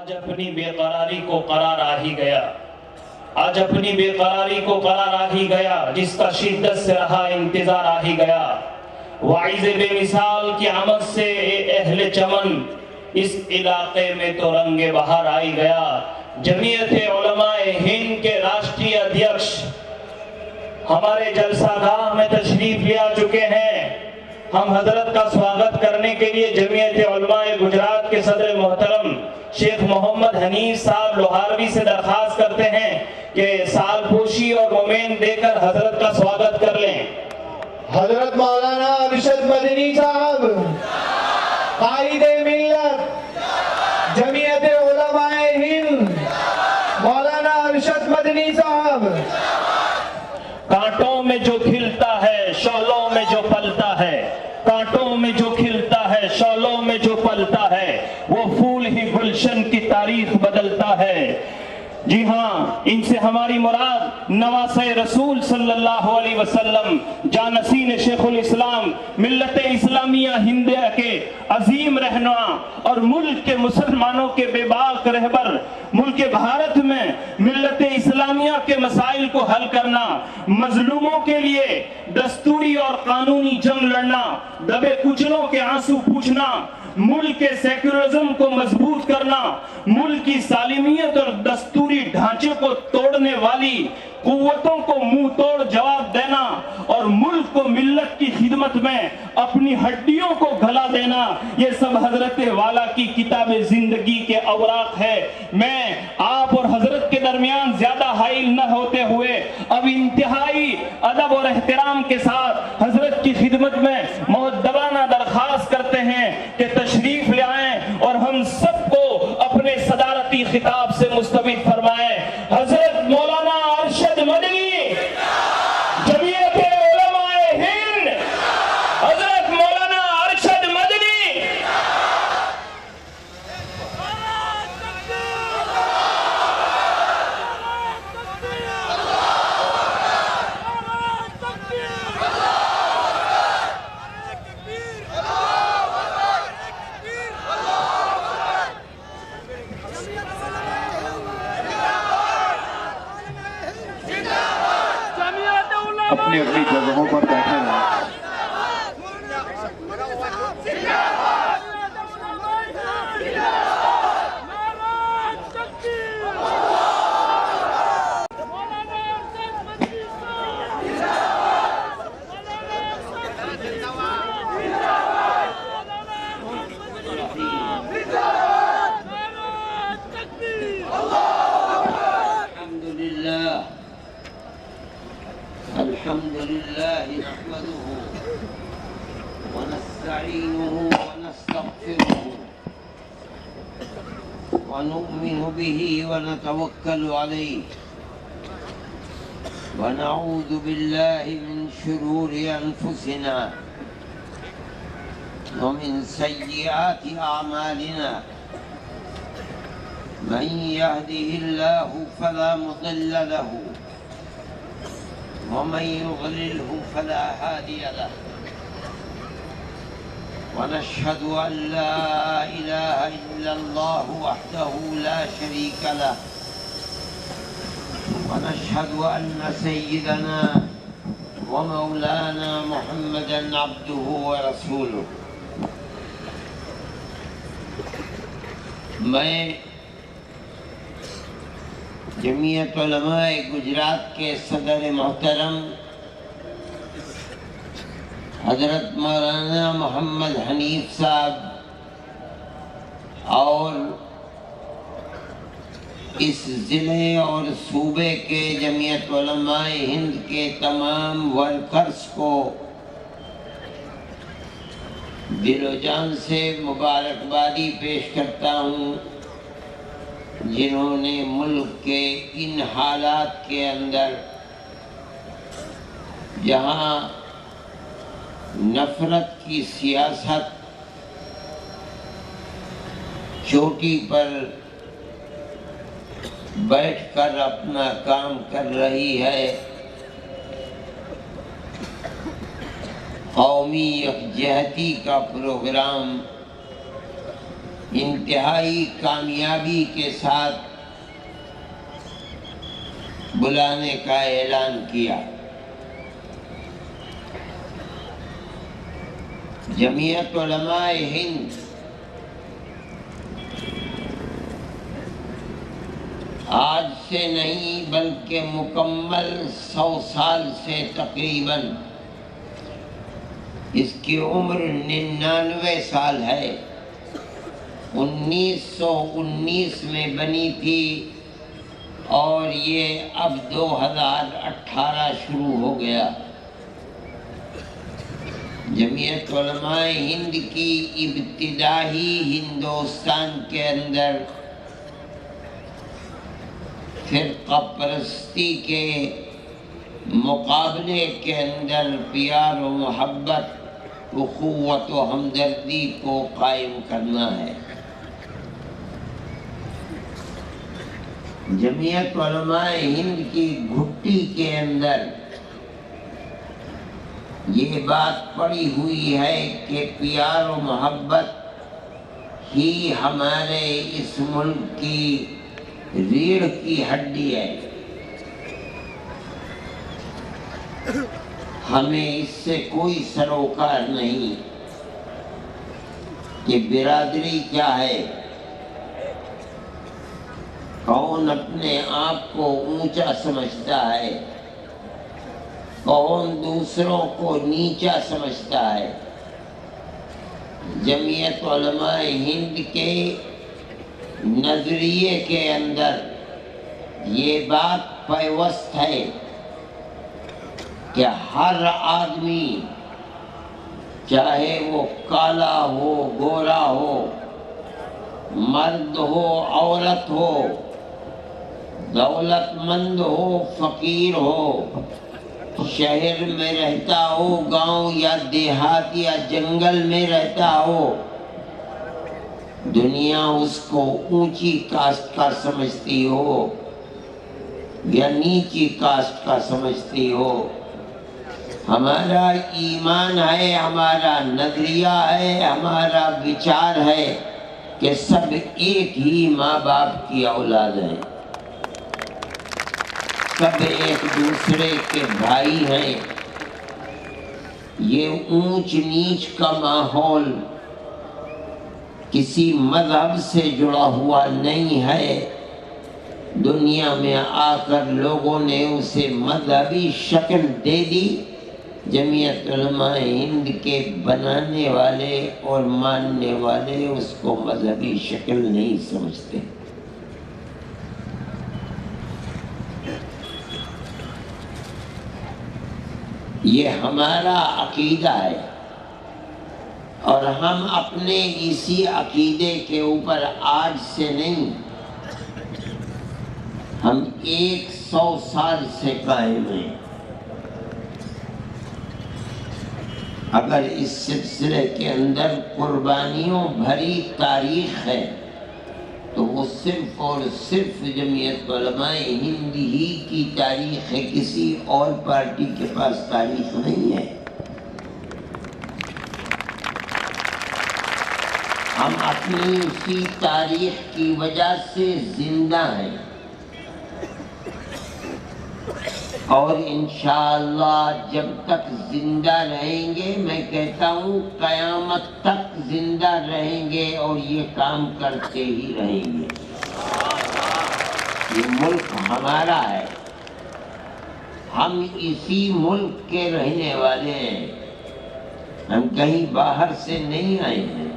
آج اپنی بے قراری کو قرار آ ہی گیا، آج اپنی بے قراری کو قرار آ ہی گیا، جس کا شدت سے رہا انتظار آ ہی گیا۔ واعظ بے مثال کی آمد سے اے اہل چمن، اس علاقے میں تو رنگ بہار آئی گیا۔ جمعیت علماء ہند کے راشٹری ادھیکش ہمارے جلسہ گاہ میں تشریف لے آ چکے ہیں۔ ہم حضرت کا سواگت کرنے کے لیے جمعیت علماء گجرات کے صدر محترم شیخ محمد حنیف صاحب لوہاروی سے درخواست کرتے ہیں کہ سال پوشی اور مومین دے کر حضرت کا سواگت کر لیں۔ حضرت مولانا ارشد مدنی صاحب، قائد ملت جمعیت علماء ہند، مولانا ارشد مدنی صاحب۔ کانٹوں میں جو کھلتا ہے شعلوں میں جو پلتا ہے، کانٹوں میں جو کھلتا ہے شعلوں میں جو پلتا ہے، وہ پھول ہی گلشن کی تاریخ بدلتا ہے۔ جی ہاں، ان سے ہماری مراد نواسہ رسول صلی اللہ علیہ وسلم، جانشین شیخ الاسلام، ملت اسلامیہ ہند کے عظیم رہنما اور ملک کے مسلمانوں کے بے باک رہبر، ملک بھارت میں ملت اسلامیہ کے مسائل کو حل کرنا، مظلوموں کے لیے دستوری اور قانونی جنگ لڑنا، دبے کچلوں کے آنسو پوچھنا، ملک کے سیکولرزم کو مضبوط کرنا، ملک کی سالمیت اور دستوری ڈھانچے کو توڑنے والی قوتوں کو منہ توڑ جواب دینا، اور ملک کو ملت کی خدمت میں اپنی ہڈیوں کو گلا دینا، یہ سب حضرت والا کی کتاب زندگی کے اوراق ہے۔ میں آپ اور حضرت کے درمیان زیادہ حائل نہ ہوتے ہوئے اب انتہائی ادب اور احترام کے ساتھ حضرت کی خدمت میں مؤدبانہ درخواست کرتے ہیں کہ تشریف لے آئیں اور ہم سب کو اپنے صدارتی خطاب سے مستفید فرمائیں۔ حضرت مولانا ارشد مدنی جمعیت علماء ہند، حضرت مولانا ارشد مدنی۔ اپنی اپنی جگہوں پر بیٹھے ہیں۔ الحمد لله نحمده ونستعينه ونستغفره ونؤمن به ونتوكل عليه ونعوذ بالله من شرور أنفسنا ومن سيئات أعمالنا، من يهده الله فلا مضل له ومن يضلله فلا هادي له، ونشهد أن لا إله إلا الله وحده لا شريك له، ونشهد أن سيدنا ومولانا محمدا عبده ورسوله۔ میں جمعیت علماء گجرات کے صدر محترم حضرت مولانا محمد حنیف صاحب اور اس ضلع اور صوبے کے جمعیت علماء ہند کے تمام ورکرز کو دل و جان سے مبارکبادی پیش کرتا ہوں، جنہوں نے ملک کے ان حالات کے اندر جہاں نفرت کی سیاست چوٹی پر بیٹھ کر اپنا کام کر رہی ہے، قومی یکجہتی کا پروگرام انتہائی کامیابی کے ساتھ بلانے کا اعلان کیا۔ جمعیت علماء ہند آج سے نہیں بلکہ مکمل 100 سال سے تقریباً، اس کی عمر 99 سال ہے، 1919 میں بنی تھی اور یہ اب 2018 شروع ہو گیا۔ جمعیت علماء ہند کی ابتدا ہی ہندوستان کے اندر فرقہ پرستی کے مقابلے کے اندر پیار و محبت، اخوت و ہمدردی کو قائم کرنا ہے۔ جمعیت علماء ہند کی گھٹی کے اندر یہ بات پڑی ہوئی ہے کہ پیار و محبت ہی ہمارے اس ملک کی ریڑھ کی ہڈی ہے۔ ہمیں اس سے کوئی سروکار نہیں کہ برادری کیا ہے، کون اپنے آپ کو اونچا سمجھتا ہے، کون دوسروں کو نیچا سمجھتا ہے۔ جمعیت علماء ہند کے نظریے کے اندر یہ بات پیوست ہے کہ ہر آدمی، چاہے وہ کالا ہو، گورا ہو، مرد ہو، عورت ہو، دولت مند ہو، فقیر ہو، شہر میں رہتا ہو، گاؤں یا دیہات یا جنگل میں رہتا ہو، دنیا اس کو اونچی کاسٹ کا سمجھتی ہو یا نیچی کاسٹ کا سمجھتی ہو، ہمارا ایمان ہے، ہمارا نظریہ ہے، ہمارا وچار ہے کہ سب ایک ہی ماں باپ کی اولاد ہیں، سب ایک دوسرے کے بھائی ہیں۔ یہ اونچ نیچ کا ماحول کسی مذہب سے جڑا ہوا نہیں ہے۔ دنیا میں آ کر لوگوں نے اسے مذہبی شکل دے دی۔ جمعیت علماء ہند کے بنانے والے اور ماننے والے اس کو مذہبی شکل نہیں سمجھتے۔ یہ ہمارا عقیدہ ہے اور ہم اپنے اسی عقیدے کے اوپر آج سے نہیں، ہم 100 سال سے قائم ہیں۔ اگر اس سلسلے کے اندر قربانیوں بھری تاریخ ہے تو وہ صرف اور صرف جمعیت علماء ہند ہی کی تاریخ ہے، کسی اور پارٹی کے پاس تاریخ نہیں ہے۔ ہم اپنی اسی تاریخ کی وجہ سے زندہ ہیں اور انشاءاللہ جب تک زندہ رہیں گے، میں کہتا ہوں قیامت تک زندہ رہیں گے اور یہ کام کرتے ہی رہیں گے۔ یہ ملک ہمارا ہے، ہم اسی ملک کے رہنے والے ہیں، ہم کہیں باہر سے نہیں آئے ہیں۔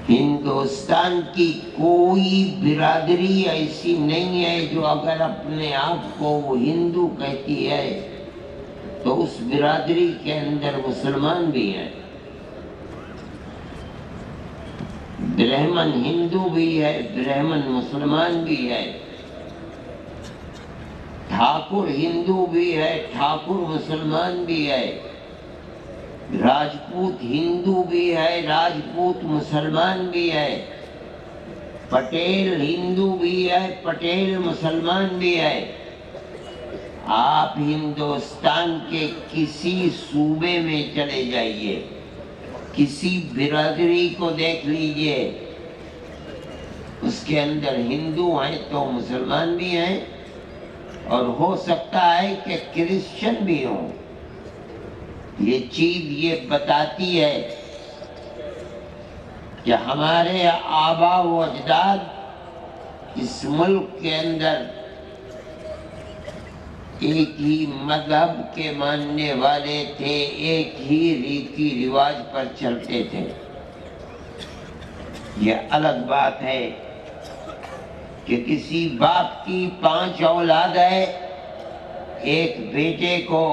ہندوستان کی کوئی برادری ایسی نہیں ہے جو اگر اپنے آپ کو وہ ہندو کہتی ہے تو اس برادری کے اندر مسلمان بھی ہیں، برہمن ہندو بھی ہے، برہمن مسلمان بھی ہے، ٹھاکر ہندو بھی ہے، ٹھاکر مسلمان بھی ہے، راجپوت ہندو بھی ہے، راجپوت مسلمان بھی ہے، پٹیل ہندو بھی ہے، پٹیل مسلمان بھی ہے۔ آپ ہندوستان کے کسی صوبے میں چلے جائیے، کسی برادری کو دیکھ لیجئے، اس کے اندر ہندو ہیں تو مسلمان بھی ہیں، اور ہو سکتا ہے کہ کرسچن بھی ہوں۔ یہ چیز یہ بتاتی ہے کہ ہمارے آبا و اجداد اس ملک کے اندر ایک ہی مذہب کے ماننے والے تھے، ایک ہی ریتی رواج پر چلتے تھے۔ یہ الگ بات ہے کہ کسی باپ کی 5 اولاد ہے، ایک بیٹے کو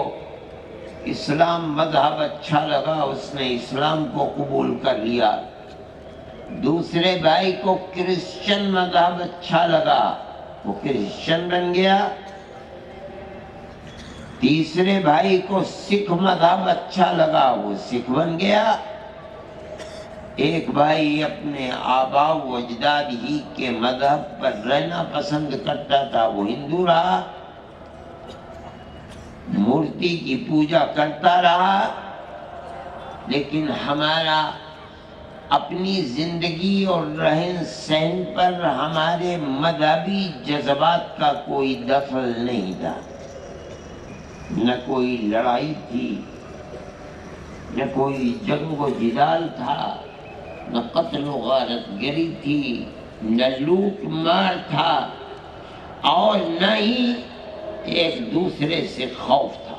اسلام مذہب اچھا لگا، اس نے اسلام کو قبول کر لیا، دوسرے بھائی کو کرسچن مذہب اچھا لگا، وہ کرسچن بن گیا، تیسرے بھائی کو سکھ مذہب اچھا لگا، وہ سکھ بن گیا، ایک بھائی اپنے آبا و اجداد ہی کے مذہب پر رہنا پسند کرتا تھا، وہ ہندو رہا، مورتی کی پوجا کرتا رہا۔ لیکن ہمارا اپنی زندگی اور رہن سہن پر ہمارے مذہبی جذبات کا کوئی دخل نہیں تھا، نہ کوئی لڑائی تھی، نہ کوئی جنگ و جدال تھا، نہ قتل و غارت گری تھی، نہ لوٹ مار تھا، اور نہ ہی ایک دوسرے سے خوف تھا۔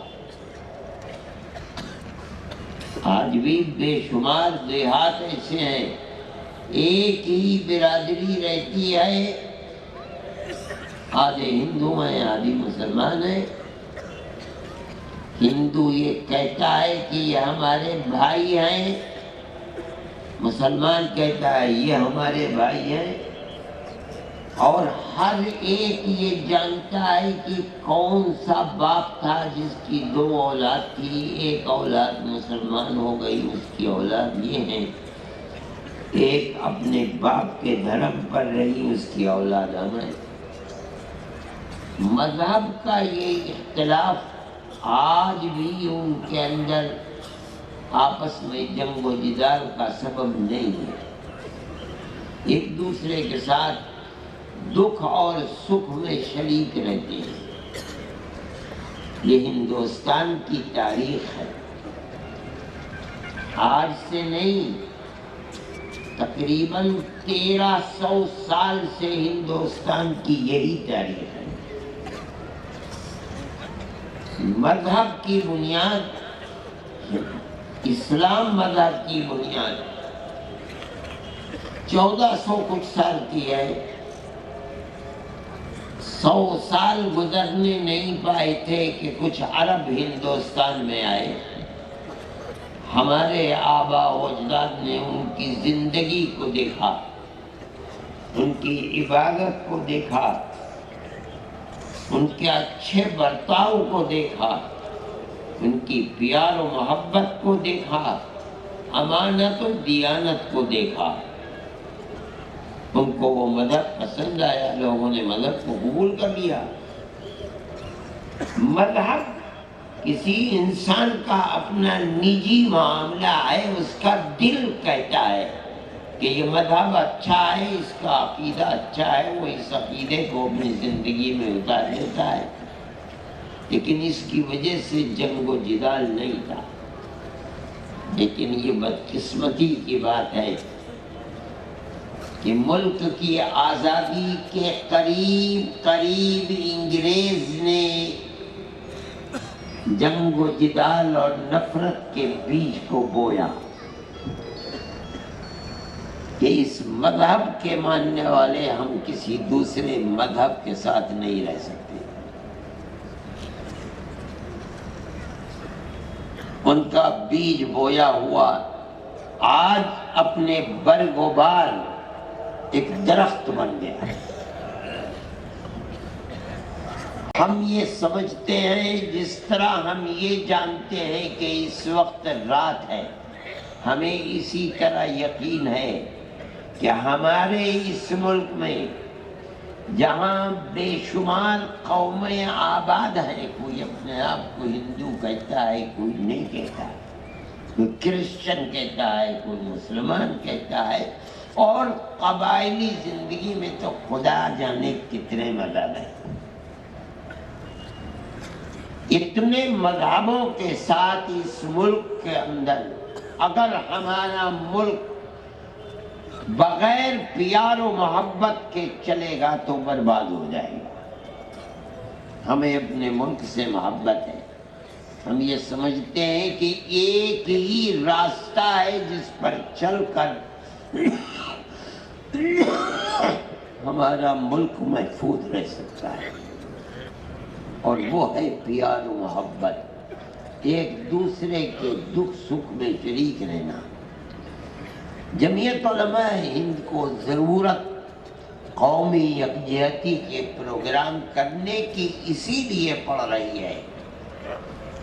آج بھی بے شمار دیہات ایسے ہیں، ایک ہی برادری رہتی ہے، آدھے ہندو ہیں آدھے مسلمان ہیں۔ ہندو یہ کہتا ہے کہ یہ ہمارے بھائی ہیں، مسلمان کہتا ہے یہ ہمارے بھائی ہیں، اور ہر ایک یہ جانتا ہے کہ کون سا باپ تھا جس کی 2 اولاد تھی، ایک اولاد مسلمان ہو گئی، اس کی اولاد یہ ہے، ایک اپنے باپ کے دھرم پر رہی، اس کی اولاد ہمیں۔ مذہب کا یہ اختلاف آج بھی ان کے اندر آپس میں جنگ و جدال کا سبب نہیں ہے، ایک دوسرے کے ساتھ دکھ اور سکھ میں شریک رہتے ہیں۔ یہ ہندوستان کی تاریخ ہے، آج سے نہیں، تقریباً 1300 سال سے ہندوستان کی یہی تاریخ ہے۔ مذہب کی بنیاد، اسلام مذہب کی بنیاد 1400 کچھ سال کی ہے، 100 سال گزرنے نہیں پائے تھے کہ کچھ عرب ہندوستان میں آئے، ہمارے آبا و اجداد نے ان کی زندگی کو دیکھا، ان کی عبادت کو دیکھا، ان کے اچھے برتاؤ کو دیکھا، ان کی پیار و محبت کو دیکھا، امانت و دیانت کو دیکھا، ان کو وہ مذہب پسند آیا، لوگوں نے مذہب کو قبول کر لیا۔ مذہب کسی انسان کا اپنا نجی معاملہ ہے، اس کا دل کہتا ہے کہ یہ مذہب اچھا ہے، اس کا عقیدہ اچھا ہے، وہ اس عقیدے کو اپنی زندگی میں اتار لیتا ہے، لیکن اس کی وجہ سے جنگ و جدال نہیں تھا۔ لیکن یہ بدقسمتی کی بات ہے کہ ملک کی آزادی کے قریب قریب انگریز نے جنگ و جدال اور نفرت کے بیج کو بویا کہ اس مذہب کے ماننے والے ہم کسی دوسرے مذہب کے ساتھ نہیں رہ سکتے۔ ان کا بیج بویا ہوا آج اپنے برگ و بار ایک درخت بن گیا۔ ہم یہ سمجھتے ہیں، جس طرح ہم یہ جانتے ہیں کہ اس وقت رات ہے، ہمیں اسی طرح یقین ہے کہ ہمارے اس ملک میں جہاں بے شمار قومیں آباد ہیں، کوئی اپنے آپ کو ہندو کہتا ہے، کوئی نہیں کہتا، کوئی کرسچن کہتا ہے، کوئی مسلمان کہتا ہے، اور قبائلی زندگی میں تو خدا جانے کتنے مذہب ہیں۔ اتنے مذہبوں کے ساتھ اس ملک کے اندر اگر ہمارا ملک بغیر پیار و محبت کے چلے گا تو برباد ہو جائے گا۔ ہمیں اپنے ملک سے محبت ہے، ہم یہ سمجھتے ہیں کہ ایک ہی راستہ ہے جس پر چل کر ہمارا ملک محفوظ رہ سکتا ہے، اور وہ ہے پیار و محبت، ایک دوسرے کے دکھ سکھ میں شریک رہنا۔ جمعیت علماء ہند کو ضرورت قومی یکجہتی کے پروگرام کرنے کی اسی لیے پڑ رہی ہے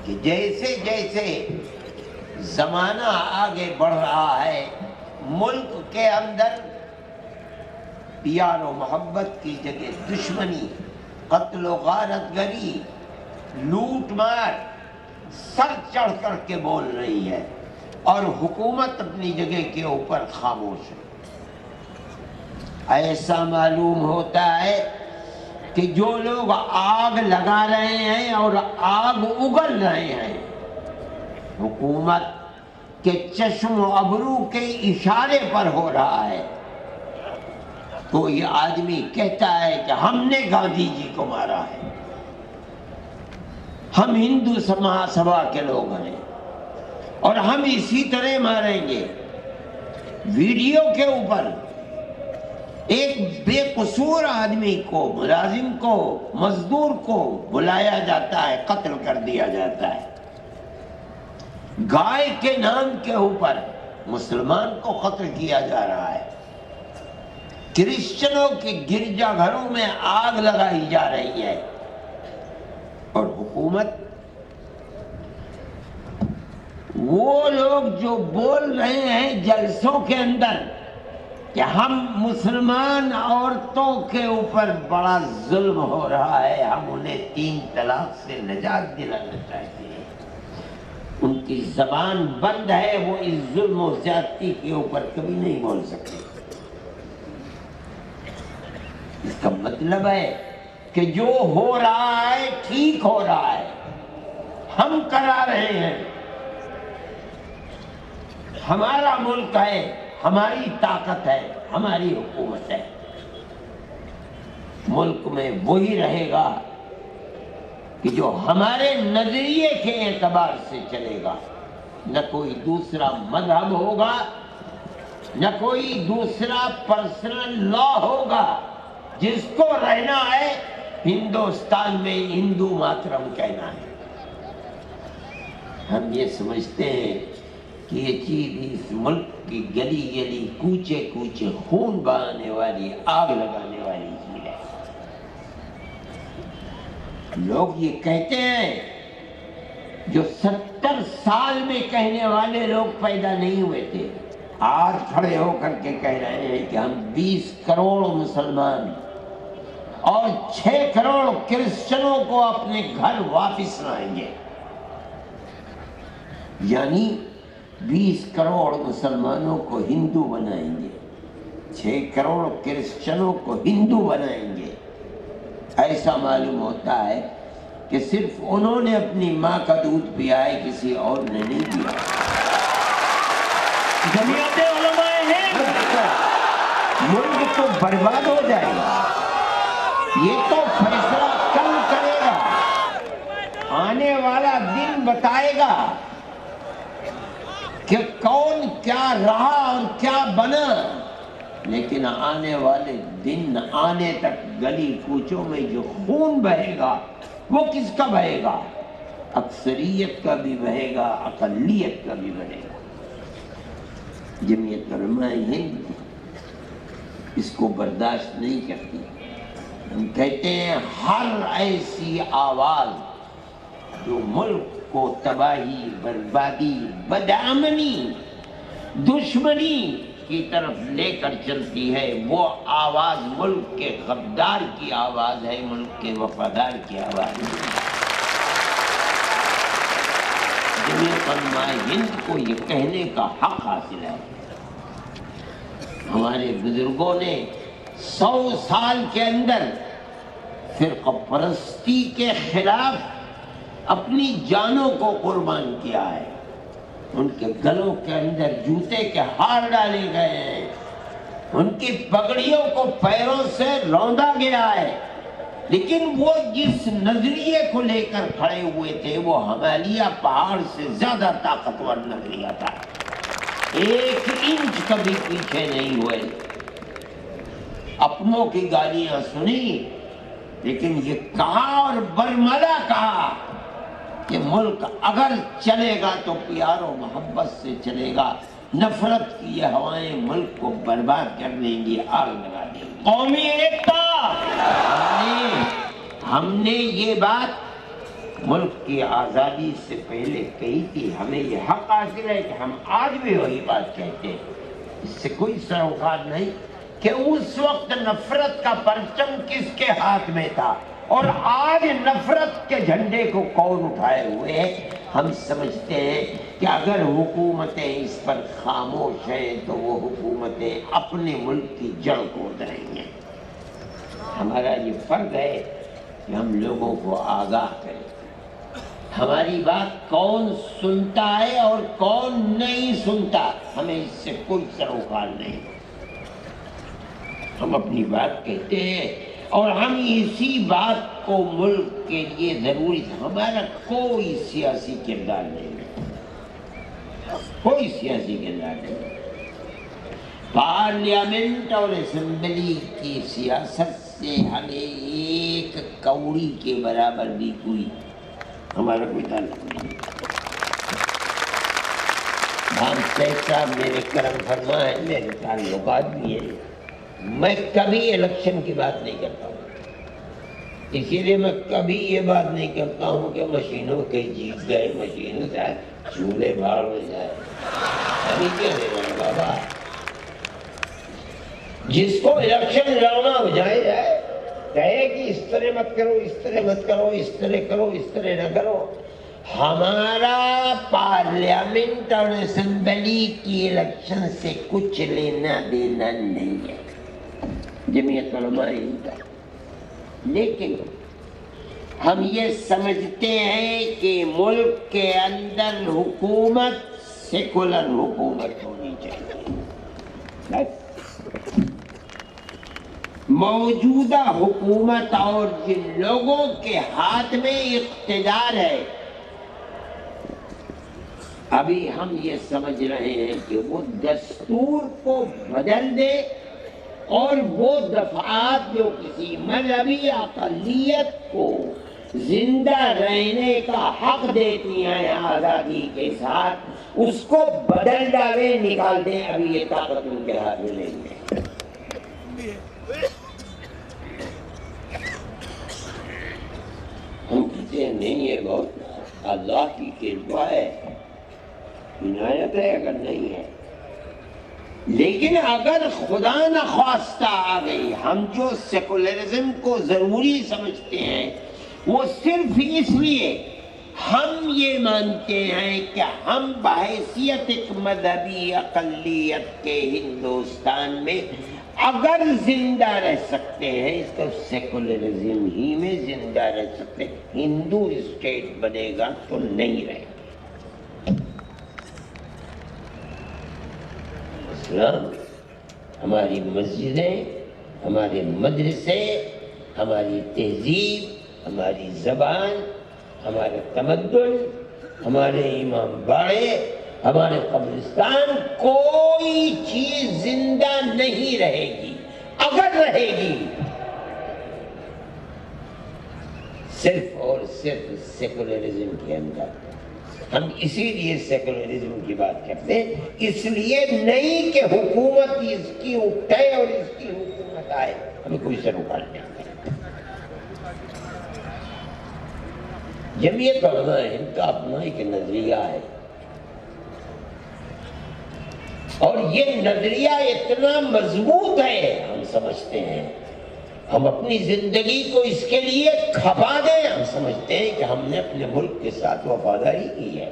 کہ جیسے جیسے زمانہ آگے بڑھ رہا ہے، ملک کے اندر پیار و محبت کی جگہ دشمنی، قتل و غارت گری، لوٹ مار سر چڑھ کر کے بول رہی ہے، اور حکومت اپنی جگہ کے اوپر خاموش ہے۔ ایسا معلوم ہوتا ہے کہ جو لوگ آگ لگا رہے ہیں اور آگ اگل رہے ہیں، حکومت کے چشم و ابرو کے اشارے پر ہو رہا ہے۔ کوئی آدمی کہتا ہے کہ ہم نے گاندھی جی کو مارا ہے، ہم ہندو سبھا کے لوگ ہیں اور ہم اسی طرح ماریں گے۔ ویڈیو کے اوپر ایک بے قصور آدمی کو، ملازم کو، مزدور کو بلایا جاتا ہے، قتل کر دیا جاتا ہے۔ گائے کے نام کے اوپر مسلمان کو قتل کیا جا رہا ہے۔ کرسچنوں کے گرجا گھروں میں آگ لگائی جا رہی ہے، اور حکومت، وہ لوگ جو بول رہے ہیں جلسوں کے اندر کہ ہم مسلمان عورتوں کے اوپر بڑا ظلم ہو رہا ہے، ہم انہیں 3 طلاق سے نجات دلانا چاہتے ہیں، ان کی زبان بند ہے، وہ اس ظلم و زیادتی کے اوپر کبھی نہیں بول سکتے۔ اس کا مطلب ہے کہ جو ہو رہا ہے ٹھیک ہو رہا ہے، ہم کرا رہے ہیں، ہمارا ملک ہے، ہماری طاقت ہے، ہماری حکومت ہے، ملک میں وہی رہے گا کہ جو ہمارے نظریے کے اعتبار سے چلے گا۔ نہ کوئی دوسرا مذہب ہوگا، نہ کوئی دوسرا پرسنل لا ہوگا۔ جس کو رہنا ہے ہندوستان میں ہندو ماترم کہنا ہے۔ ہم یہ سمجھتے ہیں کہ یہ چیز اس ملک کی گلی گلی، کوچے کوچے خون بہانے والی، آگ لگانے والی چیز ہے۔ لوگ یہ کہتے ہیں جو 70 سال میں کہنے والے لوگ پیدا نہیں ہوئے تھے، آج کھڑے ہو کر کے کہہ رہے ہیں کہ ہم 20 کروڑ مسلمان اور 6 کروڑ کرسچنوں کو اپنے گھر واپس لائیں گے۔ یعنی 20 کروڑ مسلمانوں کو ہندو بنائیں گے، 6 کروڑ کرسچنوں کو ہندو بنائیں گے۔ ایسا معلوم ہوتا ہے کہ صرف انہوں نے اپنی ماں کا دودھ پیا ہے، کسی اور نے نہیں پیا۔ جمعیت علماء ہند، ملک تو برباد ہو جائے گا۔ یہ تو فیصلہ کل کرے گا، آنے والا دن بتائے گا کہ کون کیا رہا اور کیا بنا، لیکن آنے والے دن آنے تک گلی کوچوں میں جو خون بہے گا وہ کس کا بہے گا؟ اکثریت کا بھی بہے گا، اقلیت کا بھی بہے گا۔ جمعیت علماء ہند اس کو برداشت نہیں کرتی۔ ہم کہتے ہیں ہر ایسی آواز جو ملک کو تباہی، بربادی، بدامنی، دشمنی کی طرف لے کر چلتی ہے، وہ آواز ملک کے غدار کی آواز ہے، ملک کے وفادار کی آواز ہے۔ جمعیت علماء ہند کو یہ کہنے کا حق حاصل ہے۔ ہمارے بزرگوں نے 100 سال کے اندر فرقہ پرستی کے خلاف اپنی جانوں کو قربان کیا ہے۔ ان کے گلوں کے اندر جوتے کے ہار ڈالے گئے ہیں، ان کی پگڑیوں کو پیروں سے روندا گیا ہے، لیکن وہ جس نظریے کو لے کر کھڑے ہوئے تھے وہ ہمالیہ پہاڑ سے زیادہ طاقتور نظریہ تھا۔ 1 انچ کبھی پیچھے نہیں ہوئے۔ اپنوں کی گالیاں سنی، لیکن یہ کہا اور برملا کہا کہ ملک اگر چلے گا تو پیار و محبت سے چلے گا، نفرت کی یہ ہوائیں ملک کو برباد کر دیں گی، آگ لگا دیں گی۔ قومی ایکتا، ہم نے یہ بات ملک کی آزادی سے پہلے کہی تھی۔ ہمیں یہ حق حاصل ہے کہ ہم آج بھی وہی بات کہتے ہیں، اس سے کوئی سروکار نہیں کہ اس وقت نفرت کا پرچم کس کے ہاتھ میں تھا اور آج نفرت کے جھنڈے کو کون اٹھائے ہوئے ہیں۔ ہم سمجھتے ہیں کہ اگر حکومتیں اس پر خاموش ہیں تو وہ حکومتیں اپنے ملک کی جڑ کھود رہی ہیں۔ ہمارا یہ فرض ہے کہ ہم لوگوں کو آگاہ کریں، ہماری بات کون سنتا ہے اور کون نہیں سنتا، ہمیں اس سے کوئی سروکار نہیں۔ ہم اپنی بات کہتے ہیں اور ہم اسی بات کو ملک کے لیے ضروری ہے۔ ہمارا کوئی سیاسی کردار نہیں ہے، کوئی سیاسی کردار نہیں ہے۔ پارلیمنٹ اور اسمبلی کی سیاست سے ہمیں 1 کوڑی کے برابر بھی کوئی ہمارا کوئی تعلق نہیں۔ بھان شیخ صاحب میرے کرم فرما ہے، میرے تعلقات بھی ہیں، میں کبھی الیکشن کی بات نہیں کرتا ہوں، اسی لیے میں کبھی یہ بات نہیں کرتا ہوں کہ مشینوں کے جیت گئے، مشینوں سے چولہے بھاڑ ہو جائے، ابھی کیا نہیں بابا، جس کو الیکشن لڑنا ہو جائے کہے کہ اس طرح مت کرو، اس طرح مت کرو، اس طرح کرو، اس طرح نہ کرو۔ ہمارا پارلیمنٹ اور اسمبلی کی الیکشن سے کچھ لینا دینا نہیں ہے، جمعیت علماء ہند کا۔ لیکن ہم یہ سمجھتے ہیں کہ ملک کے اندر حکومت سیکولر حکومت ہونی چاہیے۔ موجودہ حکومت اور جن لوگوں کے ہاتھ میں اقتدار ہے، ابھی ہم یہ سمجھ رہے ہیں کہ وہ دستور کو بدل دے اور وہ دفعات جو کسی مذہبی اقلیت کو زندہ رہنے کا حق دیتی ہیں آزادی کے ساتھ، اس کو بدل ڈالے، نکال دیں۔ ابھی یہ طاقت ان کے ہاتھ میں نہیں ہے۔ ہم کہتے ہیں نہیں، یہ بہت اللہ کی کرپا ہے، عنایت ہے اگر نہیں ہے، لیکن اگر خدا نخواستہ آ گئی، ہم جو سیکولرزم کو ضروری سمجھتے ہیں وہ صرف اس لیے ہم یہ مانتے ہیں کہ ہم بحیثیت ایک مذہبی اقلیت کے ہندوستان میں اگر زندہ رہ سکتے ہیں تو سیکولرزم ہی میں زندہ رہ سکتے ہیں، ہندو اسٹیٹ بنے گا تو نہیں رہے گا۔ اسلام، ہماری مسجدیں، ہمارے مدرسے، ہماری تہذیب، ہماری زبان، ہمارے تمدن، ہمارے امام باڑے، ہمارے قبرستان، کوئی چیز زندہ نہیں رہے گی۔ اگر رہے گی صرف اور صرف سیکولرزم کے اندر۔ ہم اسی لیے سیکولرزم کی بات کرتے ہیں، اس لیے نہیں کہ حکومت اس کی اٹھے اور اس کی حکومت آئے، ہمیں کوئی سروکار نہیں آتا۔ جمعیت علماء ہند کا اپنا ایک نظریہ ہے، اور یہ نظریہ اتنا مضبوط ہے، ہم سمجھتے ہیں ہم اپنی زندگی کو اس کے لیے کھپا دیں۔ ہم سمجھتے ہیں کہ ہم نے اپنے ملک کے ساتھ وفاداری کی ہے،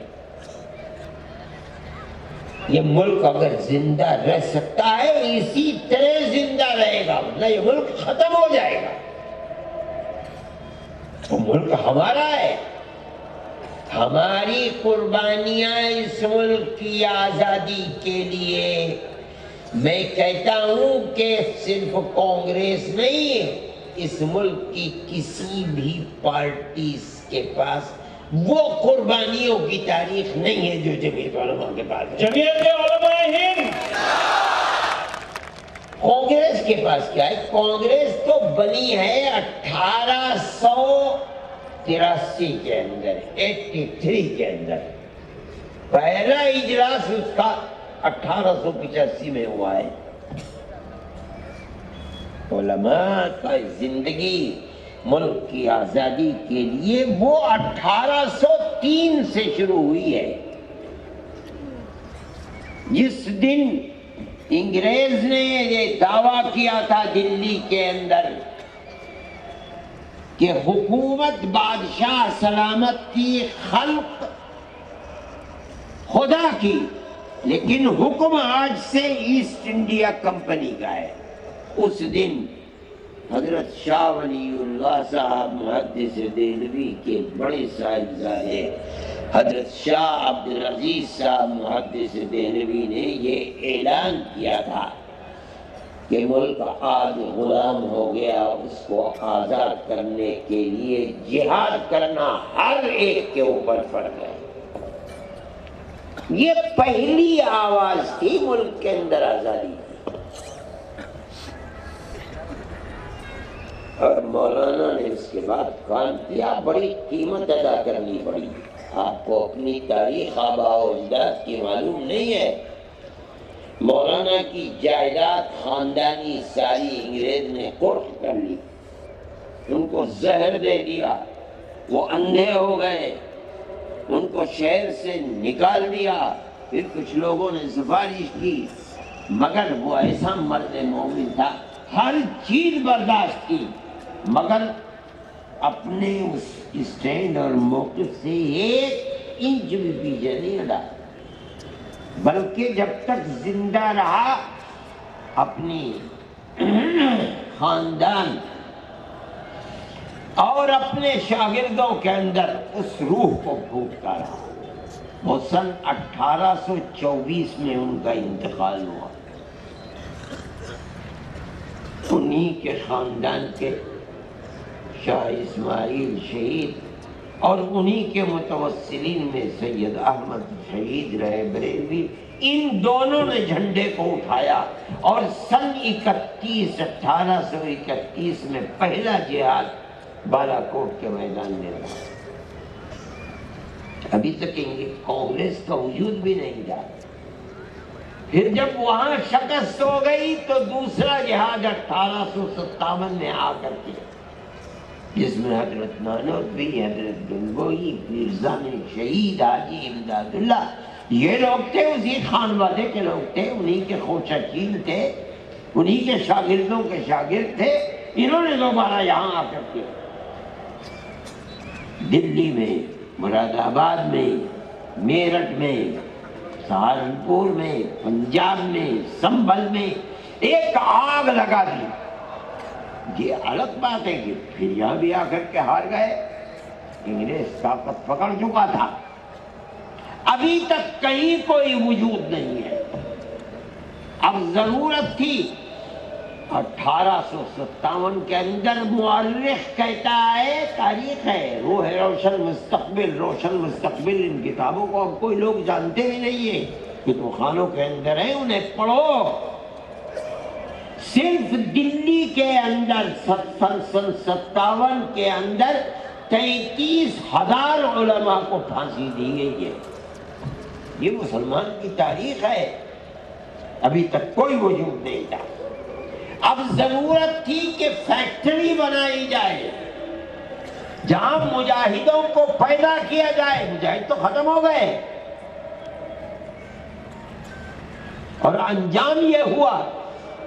یہ ملک اگر زندہ رہ سکتا ہے اسی طرح زندہ رہے گا، ورنہ یہ ملک ختم ہو جائے گا۔ تو ملک ہمارا ہے، ہماری قربانیاں اس ملک کی آزادی کے لیے۔ میں کہتا ہوں کہ صرف کانگریس نہیں، اس ملک کی کسی بھی پارٹیز کے پاس وہ قربانیوں کی تاریخ نہیں ہے جو جمعیت علماء کے پاس ہے۔ جمعیت علماء ہند کانگریس کے پاس کیا ہے؟ کانگریس تو بنی ہے 1883 کے اندر، 83 کے اندر۔ پہلا اجلاس اس کا 1885 میں ہوا ہے۔ علماء کا زندگی ملک کی آزادی کے لیے وہ 1803 سے شروع ہوئی ہے، جس دن انگریز نے یہ دعویٰ کیا تھا دلی کے اندر کہ حکومت بادشاہ سلامت کی، خلق خدا کی، لیکن حکم آج سے ایسٹ انڈیا کمپنی کا ہے۔ اس دن حضرت شاہ ولی اللہ صاحب محدث دہلوی کے بڑے صاحبزادے حضرت شاہ عبدالعزیز صاحب محدث دہلوی نے یہ اعلان کیا تھا کہ ملک آج غلام ہو گیا، اس کو آزاد کرنے کے لیے جہاد کرنا ہر ایک کے اوپر فرض ہے۔ یہ پہلی آواز تھی ملک کے اندر آزادی کی۔ اور مولانا نے اس کے بعد کام کیا، بڑی قیمت ادا کرنی پڑی۔ آپ کو اپنی تاریخ آباء و اجداد کی معلوم نہیں ہے۔ مولانا کی جائیداد خاندانی ساری انگریز نے قرق کر لی، ان کو زہر دے دیا، وہ اندھے ہو گئے، ان کو شہر سے نکال دیا۔ پھر کچھ لوگوں نے سفارش کی، مگر وہ ایسا مرد مومن تھا، ہر چیز برداشت کی، مگر اپنے اس اسٹینڈ اور موقف سے ایک انچ بھی پیچھے نہیں ہٹا، بلکہ جب تک زندہ رہا اپنی خاندان اور اپنے شاگردوں کے اندر اس روح کو پھونکتا رہا۔ وہ سن 1824 میں ان کا انتقال ہوا۔ انہی کے خاندان کے شاہ اسماعیل شہید اور انہی کے متوسلین میں سید احمد شہید رہے بریلوی، ان دونوں نے جھنڈے کو اٹھایا اور سن 1831 میں پہلا جہاد بالا کوٹ کے میدان میں رہا۔ ابھی تک کانگریس کا وجود بھی نہیں تھا۔ پھر جب وہاں شکست ہو گئی تو دوسرا جہاد 1857 میں آ کر کے، جس میں حضرت نانوتوی، حضرت گنگوئی، پیرزن شہید حاجی امداد اللہ، یہ لوگ تھے، اسی خانوادے کے لوگ تھے، انہی کے خوشہ چین تھے، انہی کے شاگردوں کے شاگرد تھے۔ انہوں نے دوبارہ یہاں آ کر کے دلی میں، مراد آباد میں، میرٹھ میں، سہارنپور میں، پنجاب میں، سنبھل میں ایک آگ لگا دی۔ یہ الگ بات ہے کہ پھر یہاں بھی آ کر کے ہار گئے، انگریز طاقت پکڑ چکا تھا، ابھی تک کہیں کوئی وجود نہیں ہے۔ اب ضرورت تھی 1857 کے اندر، مورخ کہتا ہے، تاریخ ہے، روح روشن مستقبل، روشن مستقبل، ان کتابوں کو اب کوئی لوگ جانتے بھی نہیں ہیں، کتب خانوں کے اندر ہیں، انہیں پڑھو۔ صرف دلی کے اندر سن 57 کے اندر 33,000 علماء کو پھانسی دی گئی ہے۔ یہ مسلمان کی تاریخ ہے، ابھی تک کوئی وجود نہیں تھا۔ اب ضرورت تھی کہ فیکٹری بنائی جائے جہاں مجاہدوں کو پیدا کیا جائے۔ مجاہد تو ختم ہو گئے، اور انجام یہ ہوا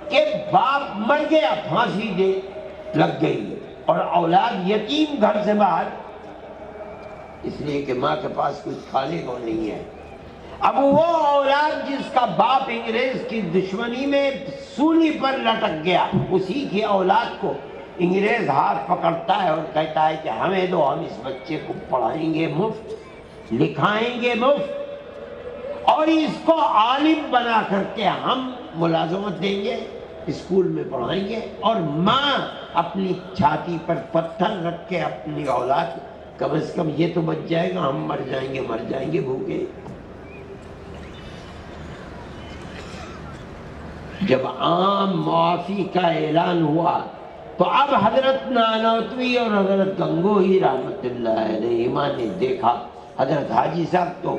کہ باپ مر گیا، پھانسی دے لگ گئی، اور اولاد یتیم گھر سے باہر، اس لیے کہ ماں کے پاس کچھ کھانے کو نہیں ہے۔ اب وہ اولاد جس کا باپ انگریز کی دشمنی میں سولی پر لٹک گیا، اسی کی اولاد کو انگریز ہاتھ پکڑتا ہے اور کہتا ہے کہ ہمیں دو، ہم اس بچے کو پڑھائیں گے مفت، لکھائیں گے مفت، اور اس کو عالم بنا کر کے ہم ملازمت دیں گے، اسکول میں پڑھائیں گے۔ اور ماں اپنی چھاتی پر پتھر رکھ کے اپنی اولاد، کم از کم یہ تو بچ جائے گا، ہم مر جائیں گے بھوکے۔ جب عام معافی کا اعلان ہوا تو اب حضرت نانوتوی اور حضرت گنگوہی رحمت اللہ علیہما نے دیکھا، حضرت حاجی صاحب تو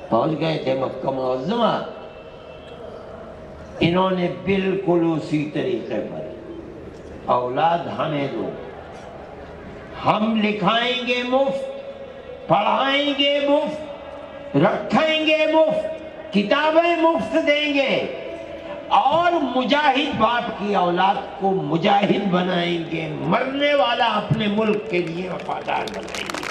پہنچ گئے تھے مکہ معظمہ، انہوں نے بالکل اسی طریقے پر اولاد ہمیں دو، ہم لکھائیں گے مفت، پڑھائیں گے مفت، رکھیں گے مفت، کتابیں مفت دیں گے، اور مجاہد باپ کی اولاد کو مجاہد بنائیں گے، مرنے والا اپنے ملک کے لیے وفادار بنائیں گے۔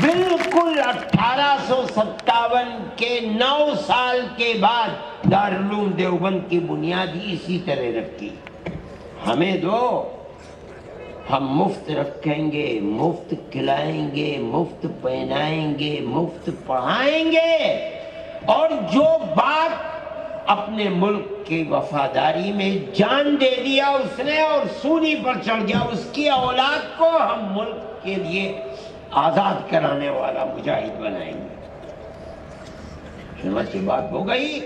بالکل 1857 کے 9 سال کے بعد دارالعلوم دیوبند کی بنیاد اسی طرح رکھی، ہمیں دو، ہم مفت رکھیں گے، مفت کھلائیں گے، مفت پہنائیں گے، مفت پڑھائیں گے، اور جو باپ اپنے ملک کی وفاداری میں جان دے دیا اس نے اور سولی پر چڑھ گیا، اس کی اولاد کو ہم ملک کے لیے آزاد کرانے والا مجاہد بنائیں گے۔ چنانچہ بات ہو گئی،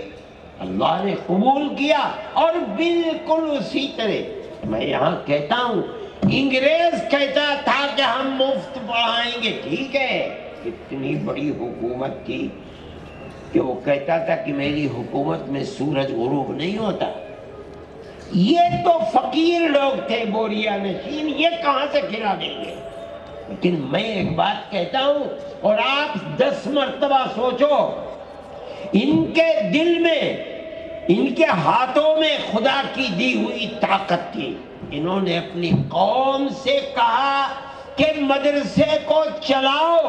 اللہ نے قبول کیا، اور بالکل اسی طرح میں یہاں کہتا ہوں، انگریز کہتا تھا کہ ہم مفت پڑھائیں گے، ٹھیک ہے، اتنی بڑی حکومت تھی کہ وہ کہتا تھا کہ میری حکومت میں سورج غروب نہیں ہوتا۔ یہ تو فقیر لوگ تھے، بوریا نشین، یہ کہاں سے کھلا دیں گے؟ لیکن میں ایک بات کہتا ہوں، اور آپ 10 مرتبہ سوچو، ان کے دل میں، ان کے ہاتھوں میں خدا کی دی ہوئی طاقت تھی۔ انہوں نے اپنی قوم سے کہا کہ مدرسے کو چلاؤ،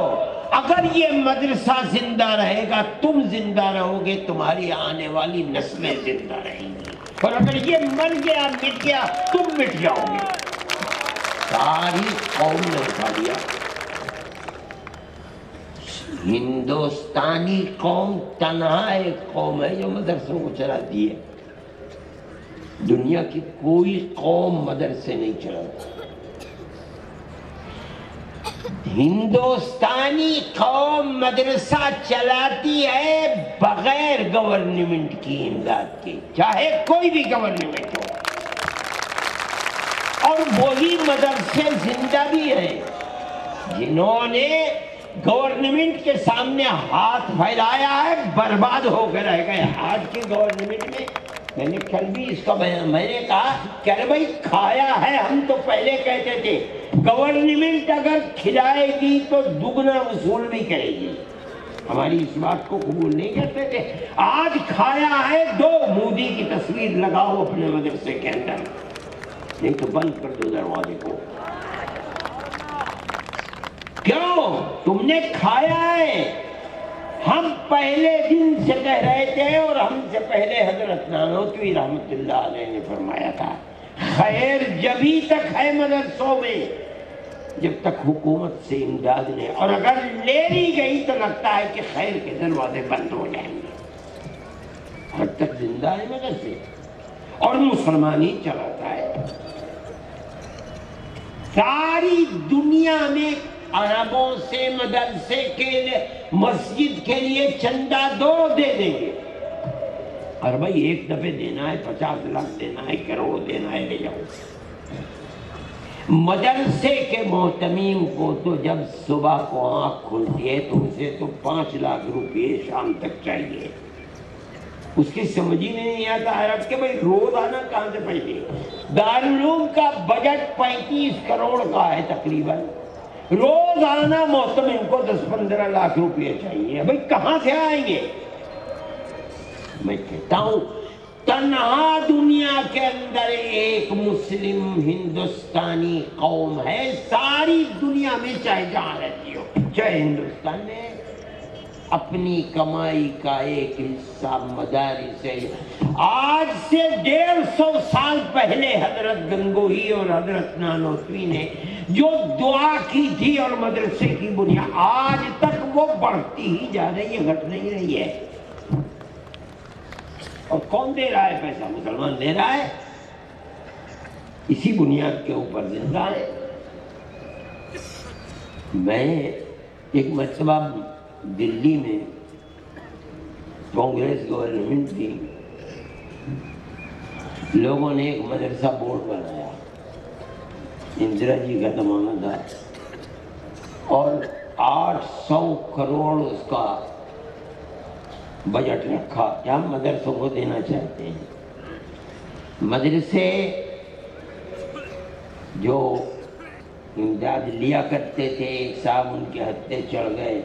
اگر یہ مدرسہ زندہ رہے گا تم زندہ رہو گے، تمہاری آنے والی نسلیں زندہ رہیں گی، اور اگر یہ مر گیا، مٹ گیا، تم مٹ جاؤ گے۔ ساری قوم نے اٹھا دیا۔ ہندوستانی قوم تنہا ایک قوم ہے جو مدرسوں کو چلاتی ہے، دنیا کی کوئی قوم مدرسے نہیں چلاتی۔ ہندوستانی قوم مدرسہ چلاتی ہے بغیر گورنمنٹ کی امداد کے، چاہے کوئی بھی گورنمنٹ ہو، اور وہی مدرسے زندہ بھی ہیں جنہوں نے گورنمنٹ کے سامنے ہاتھ پھیلایا ہے، برباد ہو کر رہ گئے۔ آج کی گورنمنٹ میں نے کل بھی اس کا بیان، میں نے کہا کہ ارے بھائی کھایا ہے، ہم تو پہلے کہتے تھے گورنمنٹ اگر کھلائے گی تو دگنا وصول بھی کرے گی، ہماری اس بات کو قبول نہیں کرتے تھے۔ آج کھایا ہے، دو مودی کی تصویر لگاؤ اپنے مدرسے کے اندر، نہیں تو بند کر دو دروازے کو۔ کیوں؟ تم نے کھایا ہے۔ ہم پہلے دن سے کہہ رہے تھے، اور ہم سے پہلے حضرت نانوتوی رحمت اللہ علیہ نے فرمایا تھا، خیر جبھی تک ہے مدرسوں میں جب تک حکومت سے امداد نہیں، اور اگر لے لی گئی تو لگتا ہے کہ خیر کے دروازے بند ہو جائیں گے۔ حد تک زندہ ہے مدرسے، اور مسلمان ہی چلاتا ہے۔ ساری دنیا میں عربوں سے مدرسے کے لیے، مسجد کے لیے چندہ دو دے دیں گے، اور بھائی ایک دفعہ دینا ہے، 50 لاکھ دینا ہے، کروڑ دینا ہے، لے جاؤ۔ مدرسے کے محتمیم کو تو جب صبح کو آنکھ کھلتی ہے تو اسے تو 5 لاکھ روپے شام تک چاہیے۔ اس کی سمجھ ہی نہیں آتا عرب کہ بھائی روز آنا کہاں سے پیسے۔ دارالعلوم کا بجٹ 35 کروڑ کا ہے تقریباً، روز آنا محتمم کو 10-15 لاکھ روپے چاہیے، بھائی کہاں سے آئیں گے؟ میں کہتا ہوں تنہا دنیا کے اندر ایک مسلم ہندوستانی قوم ہے، ساری دنیا میں چاہے جہاں رہتی ہو، چاہے ہندوستان میں، اپنی کمائی کا ایک حصہ مدارس ہے۔ آج سے 150 سال پہلے حضرت گنگوہی اور حضرت نانوتوی نے جو دعا کی تھی اور مدرسے کی بنیاد، آج تک وہ بڑھتی ہی جا رہی ہے، گھٹ نہیں رہی ہے۔ اور کون دے رہا ہے پیسہ؟ مسلمان دے رہا ہے، اسی بنیاد کے اوپر زندہ ہے۔ میں ایک مرتبہ دلی میں کانگریس گورنمنٹ تھی، لوگوں نے ایک مدرسہ بورڈ بنایا، اندرا جی کا زمانہ تھا، اور 800 کروڑ اس کا بجٹ رکھا کہ ہم مدرسوں کو دینا چاہتے ہیں۔ مدرسے جو امداد لیا کرتے تھے، ایک صاحب ان کے ہتھے چڑھ گئے،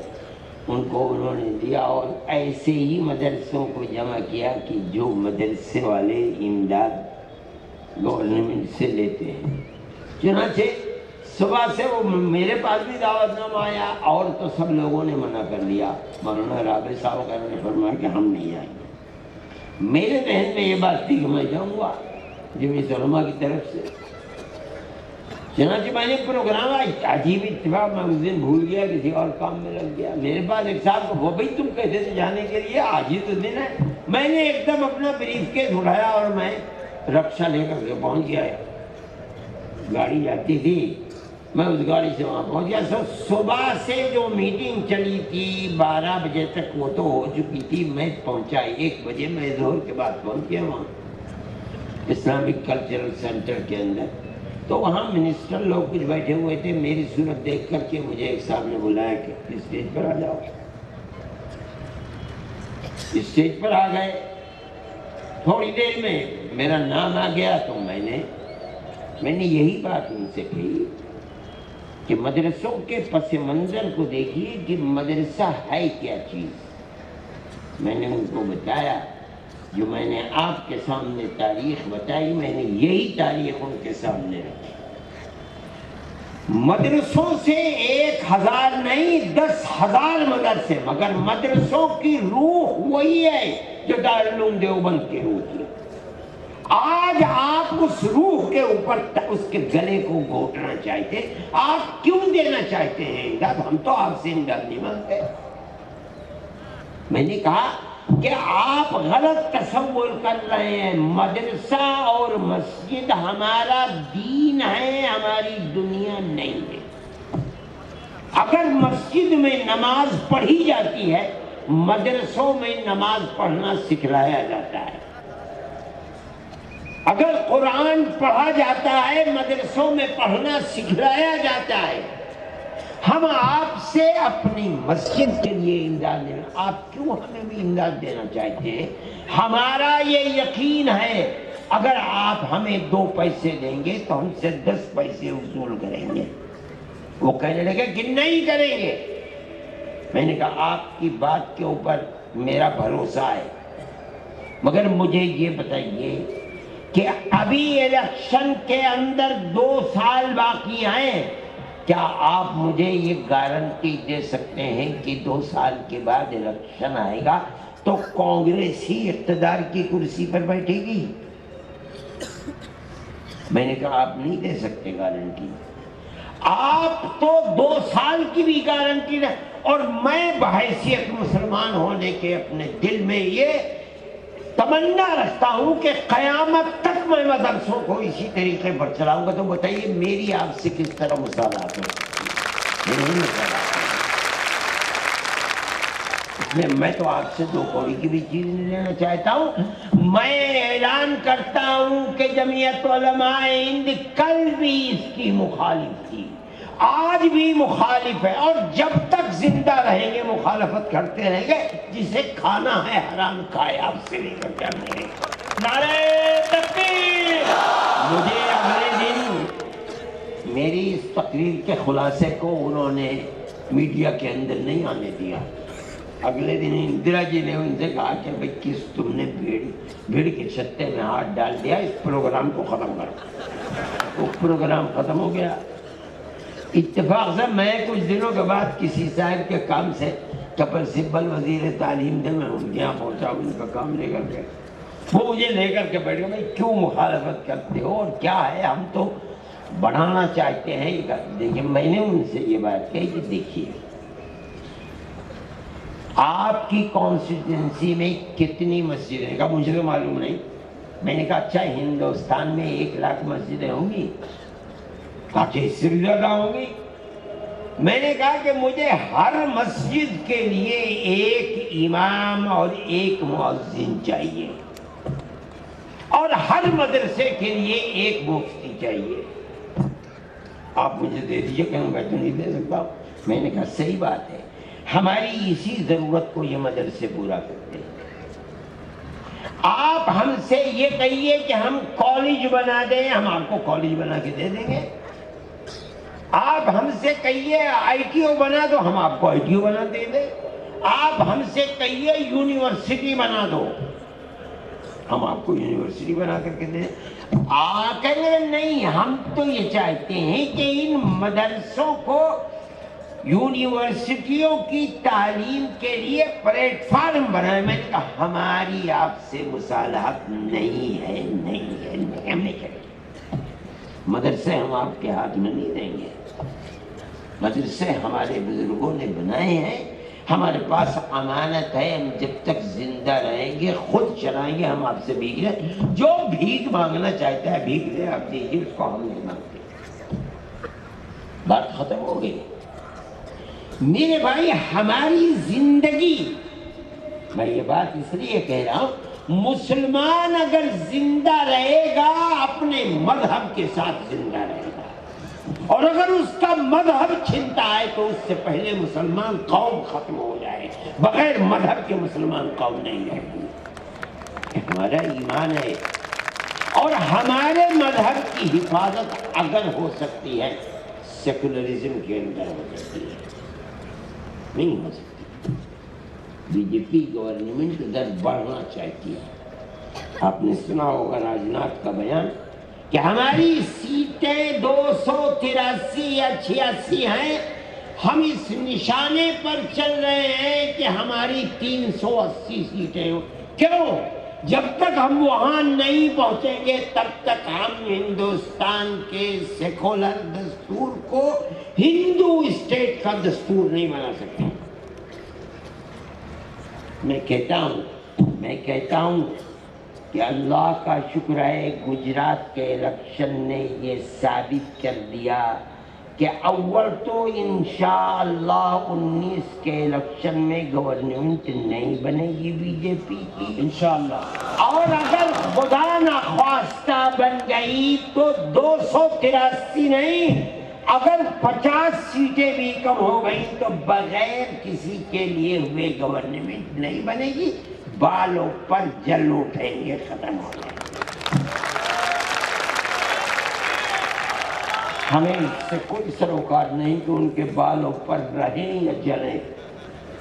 ان کو انہوں نے دیا، اور ایسے ہی مدرسوں کو جمع کیا کہ جو مدرسے والے امداد گورنمنٹ سے لیتے ہیں۔ چنانچہ صبح سے وہ میرے پاس بھی دعوت نامہ آیا، اور تو سب لوگوں نے منع کر دیا۔ مولانا رابع صاحب نے فرمایا کہ ہم نہیں آئیں گے۔ میرے ذہن میں یہ بات تھی کہ میں جاؤں گا جمعیت علماء کی طرف سے۔ چنانچہ میں نے پروگرام عجیب اتفاق، میں اس دن بھول گیا، کسی اور کام میں لگ گیا۔ میرے پاس ایک صاحب کو، وہ بھائی تم کیسے تھے جانے کے لیے؟ آج ہی تو دن ہے۔ میں نے ایک دم اپنا بریف کیس اٹھایا اور میں رکشا لے کر کے پہنچ گیا۔ گاڑی جاتی تھی، میں اس گاڑی سے وہاں پہنچ گیا۔ صبح سے جو میٹنگ چلی تھی 12 بجے تک وہ تو ہو چکی تھی، میں پہنچا 1 بجے، میں ظہر کے بعد پہنچ گیا وہاں اسلامک کلچرل سینٹر کے اندر۔ تو وہاں منسٹر لوگ کچھ بیٹھے ہوئے تھے، میری صورت دیکھ کر کے مجھے ایک صاحب نے بلایا کہ اسٹیج پر آ جاؤ۔ اسٹیج پر آ گئے، تھوڑی دیر میں میرا نام آ گیا، تو میں نے یہی بات ان سے کہی کہ مدرسوں کے پس منظر کو دیکھیے کہ مدرسہ ہے کیا چیز۔ میں نے ان کو بتایا، جو میں نے آپ کے سامنے تاریخ بتائی، میں نے یہی تاریخ ان کے سامنے رکھی۔ مدرسوں سے 1000 نہیں 10,000 مدرسے، مگر مدرسوں کی روح وہی ہے جو دارالعلوم دیوبند کی روح تھی۔ آج آپ اس روح کے اوپر اس کے گلے کو گھونٹنا چاہتے، آپ کیوں دینا چاہتے ہیں امداد؟ ہم تو آپ سے امداد نہیں مانگتے۔ میں نے کہا کہ آپ غلط تصور کر رہے ہیں، مدرسہ اور مسجد ہمارا دین ہے، ہماری دنیا نہیں ہے۔ اگر مسجد میں نماز پڑھی جاتی ہے، مدرسوں میں نماز پڑھنا سکھلایا جاتا ہے۔ اگر قرآن پڑھا جاتا ہے، مدرسوں میں پڑھنا سکھلایا جاتا ہے۔ ہم آپ سے اپنی مسجد کے لیے امداد دینا، آپ کیوں ہمیں بھی امداد دینا چاہتے ہیں؟ ہمارا یہ یقین ہے اگر آپ ہمیں 2 پیسے دیں گے تو ہم سے 10 پیسے وصول کریں گے۔ وہ کہنے لگے کہ نہیں کریں گے۔ میں نے کہا آپ کی بات کے اوپر میرا بھروسہ ہے، مگر مجھے یہ بتائیے کہ ابھی الیکشن کے اندر 2 سال باقی ہیں، کیا آپ مجھے یہ گارنٹی دے سکتے ہیں کہ 2 سال کے بعد الیکشن آئے گا تو کانگریس ہی اقتدار کی کرسی پر بیٹھے گی؟ میں نے کہا آپ نہیں دے سکتے گارنٹی، آپ تو 2 سال کی بھی گارنٹی نہ، اور میں بحیثیت مسلمان ہونے کے اپنے دل میں یہ تمنا رکھتا ہوں کہ قیامت تک میں مدرسوں کو اسی طریقے پر چلاؤں گا۔ تو بتائیے میری آپ سے کس طرح مساوات ہے؟ میں تو آپ سے 2 کوڑی کی بھی چیز نہیں لینا چاہتا ہوں۔ میں اعلان کرتا ہوں کہ جمعیت علماء ہند کل بھی اس کی مخالف تھی، آج بھی مخالف ہے، اور جب تک زندہ رہیں گے مخالفت کرتے رہیں گے۔ جسے کھانا ہے حرام کھائے، آپ سے نہیں کر جانے گے۔ نعرہ تکبیر! مجھے اگلے دن میری اس تقریر کے خلاصے کو انہوں نے میڈیا کے اندر نہیں آنے دیا۔ اگلے دن اندرا جی نے ان سے کہا کہ بھئی کس تم نے بھیڑ کے چھتے میں ہاتھ ڈال دیا، اس پروگرام کو ختم کر، وہ پروگرام ختم ہو گیا۔ اتفاق سے میں کچھ دنوں کے بعد کسی صاحب کے کام سے کپل سبل وزیر تعلیم دے میں ان کے یہاں پہنچا، ان کا کام لے کر کے وہ مجھے لے کر کے بیٹھ گئے، بھائی کیوں مخالفت کرتے ہو اور کیا ہے، ہم تو بڑھانا چاہتے ہیں۔ دیکھیے میں نے ان سے یہ بات کہی کہ دیکھیے آپ کی کانسٹیٹوئنسی میں کتنی مسجدیں ہیں، کہا مجھے تو معلوم نہیں۔ میں نے کہا اچھا ہندوستان میں 1 لاکھ مسجدیں ہوں گی؟ کہا کہ اس سے بھی زیادہ ہوں گی۔ میں نے کہا کہ مجھے ہر مسجد کے لیے 1 امام اور 1 مؤذن چاہیے، اور ہر مدرسے کے لیے 1 مفتی چاہیے۔ آپ مجھے دے دیجئے، کہ میں تو نہیں دے سکتا۔ میں نے کہا صحیح بات ہے، ہماری اسی ضرورت کو یہ مدرسے پورا کرتے ہیں۔ آپ ہم سے یہ کہیے کہ ہم کالج بنا دیں، ہم آپ کو کالج بنا کے دے دیں گے۔ آپ ہم سے کہیے آئی ٹی او بنا دو، ہم آپ کو آئی ٹی او بنا دے دیں۔ آپ ہم سے کہیے یونیورسٹی بنا دو، ہم آپ کو یونیورسٹی بنا کر کے دیں۔ کہنے نہیں، ہم تو یہ چاہتے ہیں کہ ان مدرسوں کو یونیورسٹیوں کی تعلیم کے لیے پلیٹ فارم بنائے۔ میں نے کہا ہماری آپ سے مصالحت نہیں ہے، ہم نہیں کریں گے۔ مدرسے ہم آپ کے ہاتھ میں نہیں دیں گے، مدرسے ہمارے بزرگوں نے بنائے ہیں، ہمارے پاس امانت ہے، ہم جب تک زندہ رہیں گے خود چلائیں گے، ہم آپ سے بھیک لیں۔ جو بھیک مانگنا چاہتا ہے بھیک لے، آپ دیجیے، اس کو ہم نہیں مانگتے۔ بات ختم ہو گئی۔ میرے بھائی ہماری زندگی، میں یہ بات اس لیے کہہ رہا ہوں، مسلمان اگر زندہ رہے گا اپنے مذہب کے ساتھ زندہ رہے گا، اور اگر اس کا مذہب چھنتا ہے تو اس سے پہلے مسلمان قوم ختم ہو جائے۔ بغیر مذہب کے مسلمان قوم نہیں رہے گی۔ ہمارا ایمان ہے، اور ہمارے مذہب کی حفاظت اگر ہو سکتی ہے سیکولرزم کے اندر ہو سکتی ہے، نہیں ہو سکتی۔ بی جے پی گورنمنٹ ادھر بڑھنا چاہتی ہے۔ آپ نے سنا ہوگا راجناتھ کا بیان کہ ہماری سیٹیں 283 یا 86 ہیں، ہم اس نشانے پر چل رہے ہیں کہ ہماری 380 سیٹیں ہوں۔ کیوں؟ جب تک ہم وہاں نہیں پہنچیں گے تب تک ہم ہندوستان کے سیکولر دستور کو ہندو اسٹیٹ کا دستور نہیں بنا سکتے۔ میں کہتا ہوں کہ اللہ کا شکر ہے گجرات کے الیکشن نے یہ ثابت کر دیا کہ اول تو انشاءاللہ 19 کے الیکشن میں گورنمنٹ نہیں بنے گی بی جے پی کی انشاءاللہ، اور اگر خدا نخواستہ بن گئی تو 283 نہیں، اگر 50 سیٹیں بھی کم ہو گئی تو بغیر کسی کے لیے ہوئے گورنمنٹ نہیں بنے گی، بالوں پر جل اٹھیں گے، ختم ہو جائے۔ ہمیں اس سے کوئی سروکار نہیں کہ ان کے بالوں پر رہیں یا جلیں،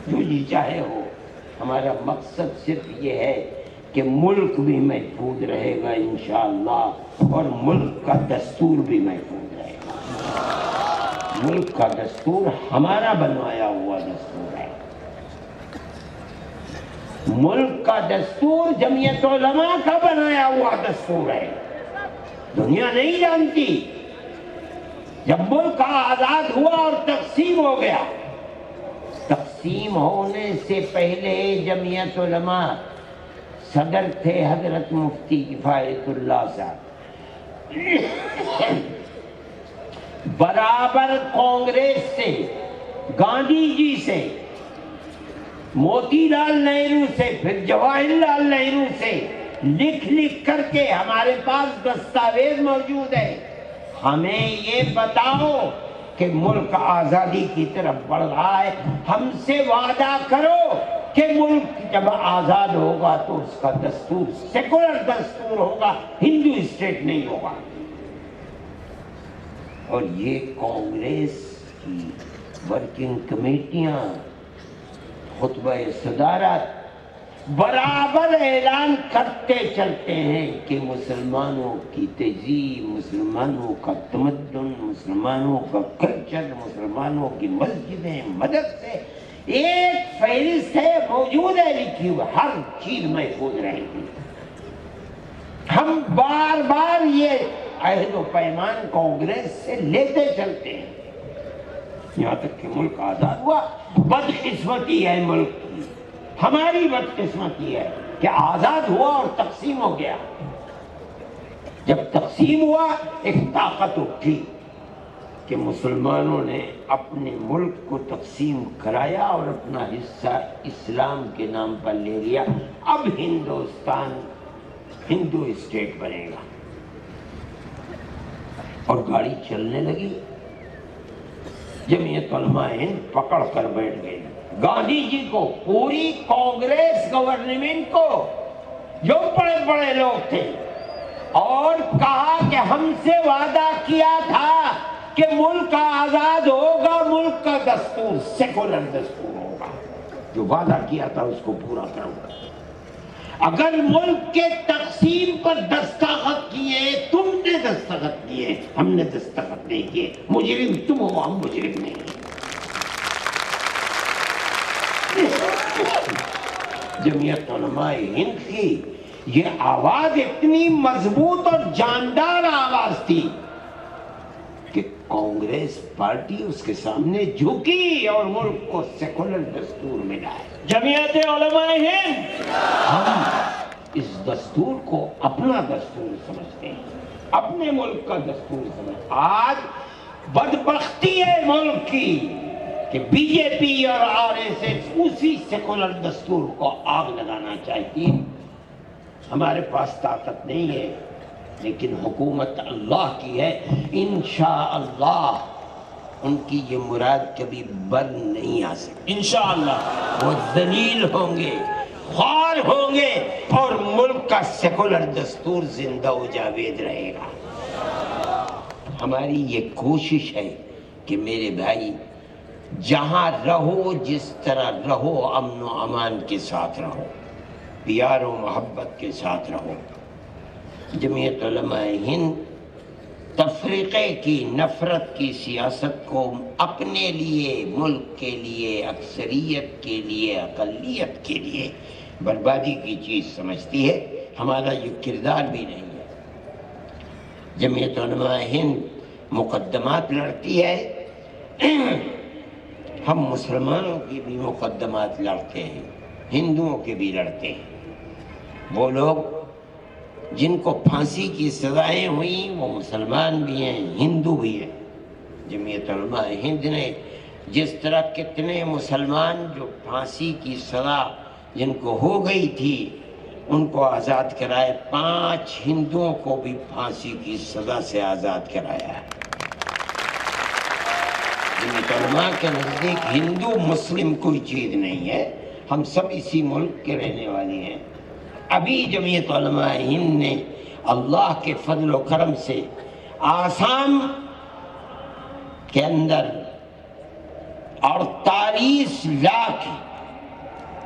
جو جی چاہے ہو۔ ہمارا مقصد صرف یہ ہے کہ ملک بھی محفوظ رہے گا انشاءاللہ، اور ملک کا دستور بھی محفوظ رہے گا۔ ملک کا دستور ہمارا بنوایا ہوا دستور ہے، ملک کا دستور جمعیت علماء کا بنایا ہوا دستور ہے، دنیا نہیں جانتی۔ جب ملک آزاد ہوا اور تقسیم ہو گیا، تقسیم ہونے سے پہلے جمعیت علماء صدر تھے حضرت مفتی کفایت اللہ صاحب، برابر کانگریس سے، گاندھی جی سے، موتی لال نہرو سے، پھر جواہر لال نہرو سے لکھ کر کے ہمارے پاس دستاویز موجود ہے۔ ہمیں یہ بتاؤ کہ ملک آزادی کی طرف بڑھ رہا ہے، ہم سے وعدہ کرو کہ ملک جب آزاد ہوگا تو اس کا دستور سیکولر دستور ہوگا، ہندو اسٹیٹ نہیں ہوگا۔ اور یہ کانگریس کی ورکنگ کمیٹیاں خطبہ صدارت برابر اعلان کرتے چلتے ہیں کہ مسلمانوں کی تہذیب، مسلمانوں کا تمدن، مسلمانوں کا کلچر، مسلمانوں کی مسجدیں، مدرسے، ایک فہرست ہے، موجود ہے، لکھی ہوئی، ہر چیز محفوظ رہے گی۔ ہم بار بار یہ عہد و پیمان کانگریس سے لیتے چلتے ہیں یہاں تک کہ ملک آزاد ہوا۔ بدقسمتی ہے ملک کی، ہماری بدقسمتی ہے کہ آزاد ہوا اور تقسیم ہو گیا۔ جب تقسیم ہوا ایک طاقت اٹھی کہ مسلمانوں نے اپنے ملک کو تقسیم کرایا اور اپنا حصہ اسلام کے نام پر لے لیا۔ اب ہندوستان ہندو اسٹیٹ بنے گا اور گاڑی چلنے لگی۔ جمعیت علماء ہند پکڑ کر بیٹھ گئی گاندھی جی کو، پوری کانگریس گورنمنٹ کو، جو بڑے بڑے لوگ تھے، اور کہا کہ ہم سے وعدہ کیا تھا کہ ملک آزاد ہوگا، ملک کا دستور سیکولر دستور ہوگا، جو وعدہ کیا تھا اس کو پورا کروں گا۔ اگر ملک کے تقسیم پر دستخط کیے، تم نے دستخط کیے، ہم نے دستخط نہیں کیے، مجرم تم ہو، ہم مجرم نہیں۔ جمعیت علماء ہند کی یہ آواز اتنی مضبوط اور جاندار آواز تھی کہ کانگریس پارٹی اس کے سامنے جھکی اور ملک کو سیکولر دستور ملا ہے۔ جمعیت علماء ہند ہم اس دستور کو اپنا دستور سمجھتے ہیں، اپنے ملک کا دستور سمجھتے ہیں۔ آج بدبختی ہے ملک کی کہ بی جے پی اور آر ایس ایس اسی سیکولر دستور کو آگ لگانا چاہتی ہے۔ ہمارے پاس طاقت نہیں ہے، لیکن حکومت اللہ کی ہے، انشاءاللہ ان کی یہ مراد کبھی بر نہیں آ سکتی۔ انشاءاللہ وہ ذلیل ہوں گے، خوار ہوں گے، اور ملک کا سیکولر دستور زندہ و جاوید رہے گا۔ ہماری یہ کوشش ہے کہ میرے بھائی جہاں رہو، جس طرح رہو، امن و امان کے ساتھ رہو، پیار و محبت کے ساتھ رہو۔ جمعیت علماء ہند تفریقے کی، نفرت کی سیاست کو اپنے لیے، ملک کے لیے، اکثریت کے لیے، اقلیت کے لیے بربادی کی چیز سمجھتی ہے۔ ہمارا یہ کردار بھی نہیں ہے۔ جمعیت علماء ہند مقدمات لڑتی ہے، ہم مسلمانوں کی بھی مقدمات لڑتے ہیں، ہندوؤں کے بھی لڑتے ہیں۔ وہ لوگ جن کو پھانسی کی سزائیں ہوئیں وہ مسلمان بھی ہیں، ہندو بھی ہیں۔ جمعیت علماء ہند نے جس طرح کتنے مسلمان جو پھانسی کی سزا جن کو ہو گئی تھی ان کو آزاد کرائے، 5 ہندوؤں کو بھی پھانسی کی سزا سے آزاد کرایا ہے۔ جمعیت علماء کے نزدیک ہندو مسلم کوئی چیز نہیں ہے، ہم سب اسی ملک کے رہنے والے ہیں۔ ابھی جمعیت علماء ہند نے اللہ کے فضل و کرم سے آسام کے اندر 48 لاکھ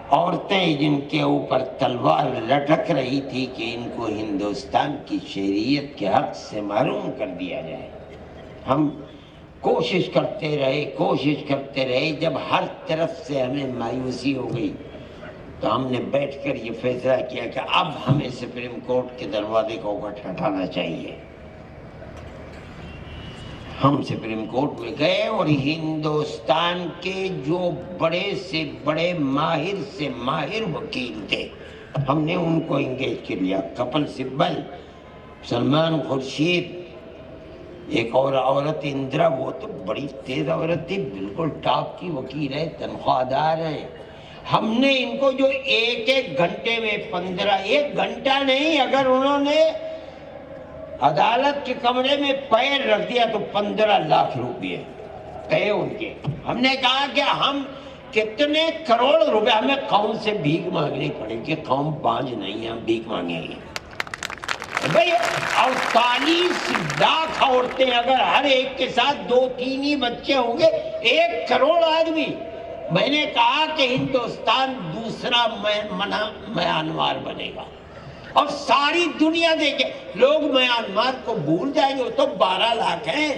عورتیں جن کے اوپر تلوار لٹک رہی تھی کہ ان کو ہندوستان کی شہریت کے حق سے محروم کر دیا جائے، ہم کوشش کرتے رہے، جب ہر طرف سے ہمیں مایوسی ہو گئی تو ہم نے بیٹھ کر یہ فیصلہ کیا کہ اب ہمیں سپریم کورٹ کے دروازے کو کھٹکھٹانا چاہیے۔ ہم سپریم کورٹ میں گئے اور ہندوستان کے جو بڑے سے بڑے، ماہر سے ماہر وکیل تھے، ہم نے ان کو انگیج کر لیا۔ کپل سبل، سلمان خورشید، ایک اور عورت اندرا، وہ تو بڑی تیز عورت تھی، بالکل ٹاپ کی وکیل ہے، تنخواہ دار ہیں۔ ہم نے ان کو جو ایک گھنٹے میں 1 گھنٹہ نہیں، اگر انہوں نے عدالت کے کمرے میں پیر رکھ دیا تو 15 لاکھ روپے کہے ان کے۔ ہم نے کہا کہ ہم کتنے کروڑ روپے ہمیں قوم سے بھیک مانگنی پڑے گی، قوم بانج نہیں ہے، ہم بھیک مانگیں گے بھائی۔ 48 لاکھ عورتیں، اگر ہر ایک کے ساتھ 2-3 ہی بچے ہوں گے، 1 کروڑ آدمی۔ میں نے کہا کہ ہندوستان دوسرا میانمار بنے گا اور ساری دنیا دیکھے لوگ میانمار کو بھول جائیں گے. وہ تو 12 لاکھ ہیں,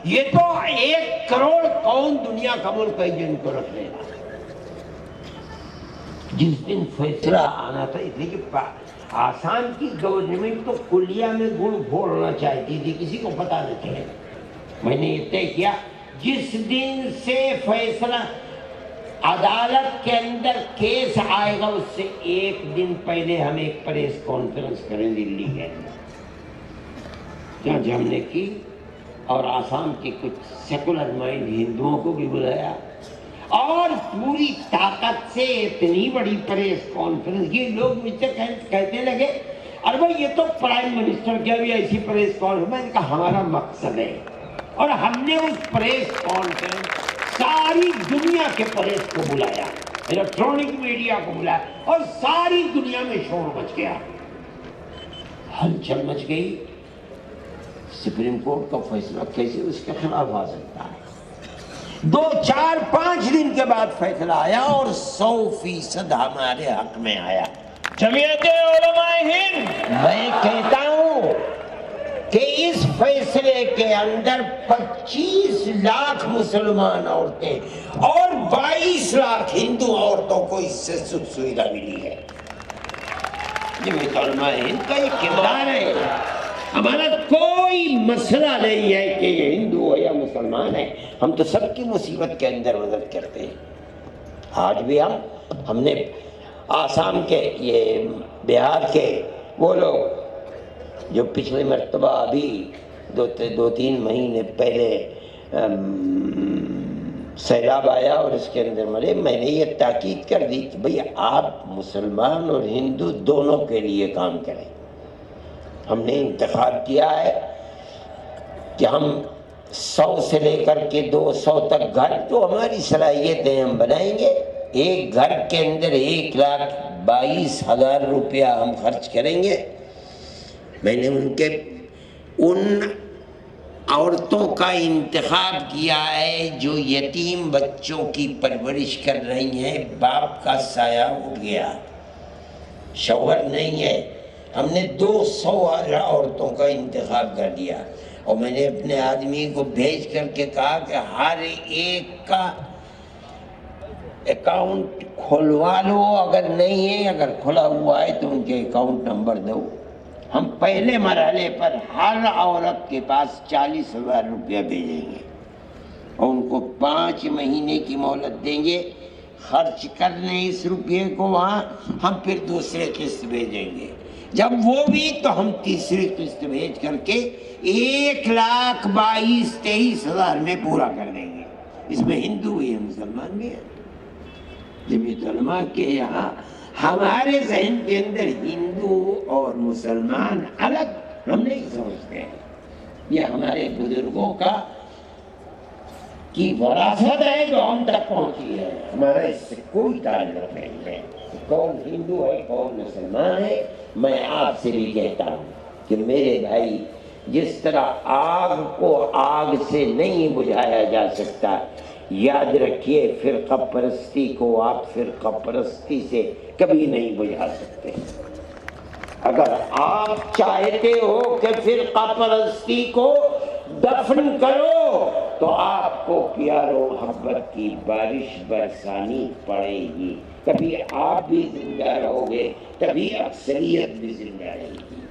یہ تو 1 کروڑ کون دنیا کا ملک ہے جن کو رکھ لے گا. جس دن فیصلہ آنا تھا, اس لیے کہ آسام کی گورنمنٹ تو کلیا میں گڑ گھولنا چاہتی تھی, کسی کو پتا نہ چلے. میں نے یہ طے کیا جس دن سے فیصلہ عدالت کے اندر کیس آئے گا اس سے 1 دن پہلے ہم ایک پریس کانفرنس کریں دلی کے اندر, جہاں ہم نے کی اور آسام کے کچھ سیکولر مائنڈ ہندوؤں کو بھی بلایا اور پوری طاقت سے اتنی بڑی پریس کانفرنس. یہ لوگ مجھ سے کہتے لگے ارے بھائی یہ تو پرائم منسٹر کیا بھی ایسی پریس کانفرنس. میں نے کہا ہمارا مقصد ہے اور ہم نے اس پریس کانفرنس ساری دنیا کے پریس کو بلایا, الیکٹرانک میڈیا کو بلایا اور ساری دنیا میں شور مچ گیا, ہلچل مچ گئی. سپریم کورٹ کا فیصلہ کیسے اس کے خلاف آ سکتا ہے؟ 2 4 5 دن کے بعد فیصلہ آیا اور 100% ہمارے حق میں آیا. جمعیت علماء ہند میں کہتا ہوں کہ اس فیصلے کے اندر 25 لاکھ مسلمان عورتیں اور 22 لاکھ ہندو عورتوں کو اس سے سکھ سویدھا ملی ہے. جمعیت علماء ہند کا یہ کردار ہے. ہمارا کوئی مسئلہ نہیں ہے کہ یہ ہندو ہے یا مسلمان ہے, ہم تو سب کی مصیبت کے اندر مدد کرتے ہیں. آج بھی ہم نے آسام کے, یہ بہار کے وہ لوگ جو پچھلے مرتبہ ابھی 2-3 مہینے پہلے سیلاب آیا اور اس کے اندر مرے, میں نے یہ تاکید کر دی کہ بھئی آپ مسلمان اور ہندو دونوں کے لیے کام کریں. ہم نے انتخاب کیا ہے کہ ہم 100 سے لے کر کے 200 تک گھر جو ہماری صلاحیتیں ہم بنائیں گے. ایک گھر کے اندر 1,22,000 روپیہ ہم خرچ کریں گے. میں نے ان عورتوں کا انتخاب کیا ہے جو یتیم بچوں کی پرورش کر رہی ہیں. باپ کا سایہ اٹھ گیا, شوہر نہیں ہے. ہم نے 200 عورتوں کا انتخاب کر دیا اور میں نے اپنے آدمی کو بھیج کر کے کہا کہ ہر ایک کا اکاؤنٹ کھلوا لو, اگر نہیں ہے, اگر کھلا ہوا ہے تو ان کے اکاؤنٹ نمبر دو. ہم پہلے مرحلے پر ہر عورت کے پاس 40,000 روپیہ بھیجیں گے اور ان کو 5 مہینے کی مہلت دیں گے. خرچ کر لیں اس روپیے کو وہاں, ہم پھر دوسرے قسط بھیجیں گے. جب وہ بھی تو ہم تیسری قسط بھیج کر کے 1,22,000-23,000 میں پورا کر دیں گے. اس میں ہندو بھی ہے, مسلمان بھی ہے. جمعیت علماء کے یہاں ہمارے ذہن کے اندر ہندو اور مسلمان الگ ہم نہیں سمجھتے ہیں. یہ ہمارے بزرگوں کی وراثت ہے جو ہم تک پہنچی ہے. ہمارا اس سے کوئی تعلق نہیں ہے کون ہندو ہے کون مسلمان ہے. میں آپ سے بھی کہتا ہوں کہ میرے بھائی, جس طرح آگ کو آگ سے نہیں بجھایا جا سکتا, یاد رکھیے فرقہ پرستی کو آپ فرقہ پرستی سے کبھی نہیں بجھا سکتے. اگر آپ چاہتے ہو کہ فرقہ پرستی کو دفن کرو تو آپ کو پیار و محبت کی بارش برسانی پڑے گی. کبھی آپ بھی زندہ رہو گے تبھی اکثریت بھی زندہ رہے گی.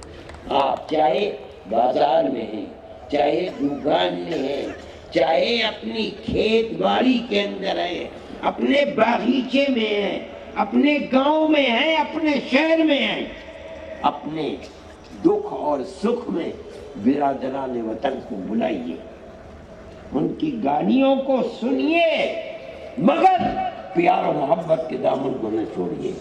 آپ چاہے بازار میں ہیں, چاہے دکان میں ہیں, چاہے اپنی کھیت باڑی کے اندر ہیں, اپنے باغیچے میں ہیں, اپنے گاؤں میں ہیں, اپنے شہر میں ہیں, اپنے دکھ اور سکھ میں برادران وطن کو بلائیے, ان کی گالیوں کو سنیے, مگر پیار و محبت کے دامن کو نہ چھوڑیے.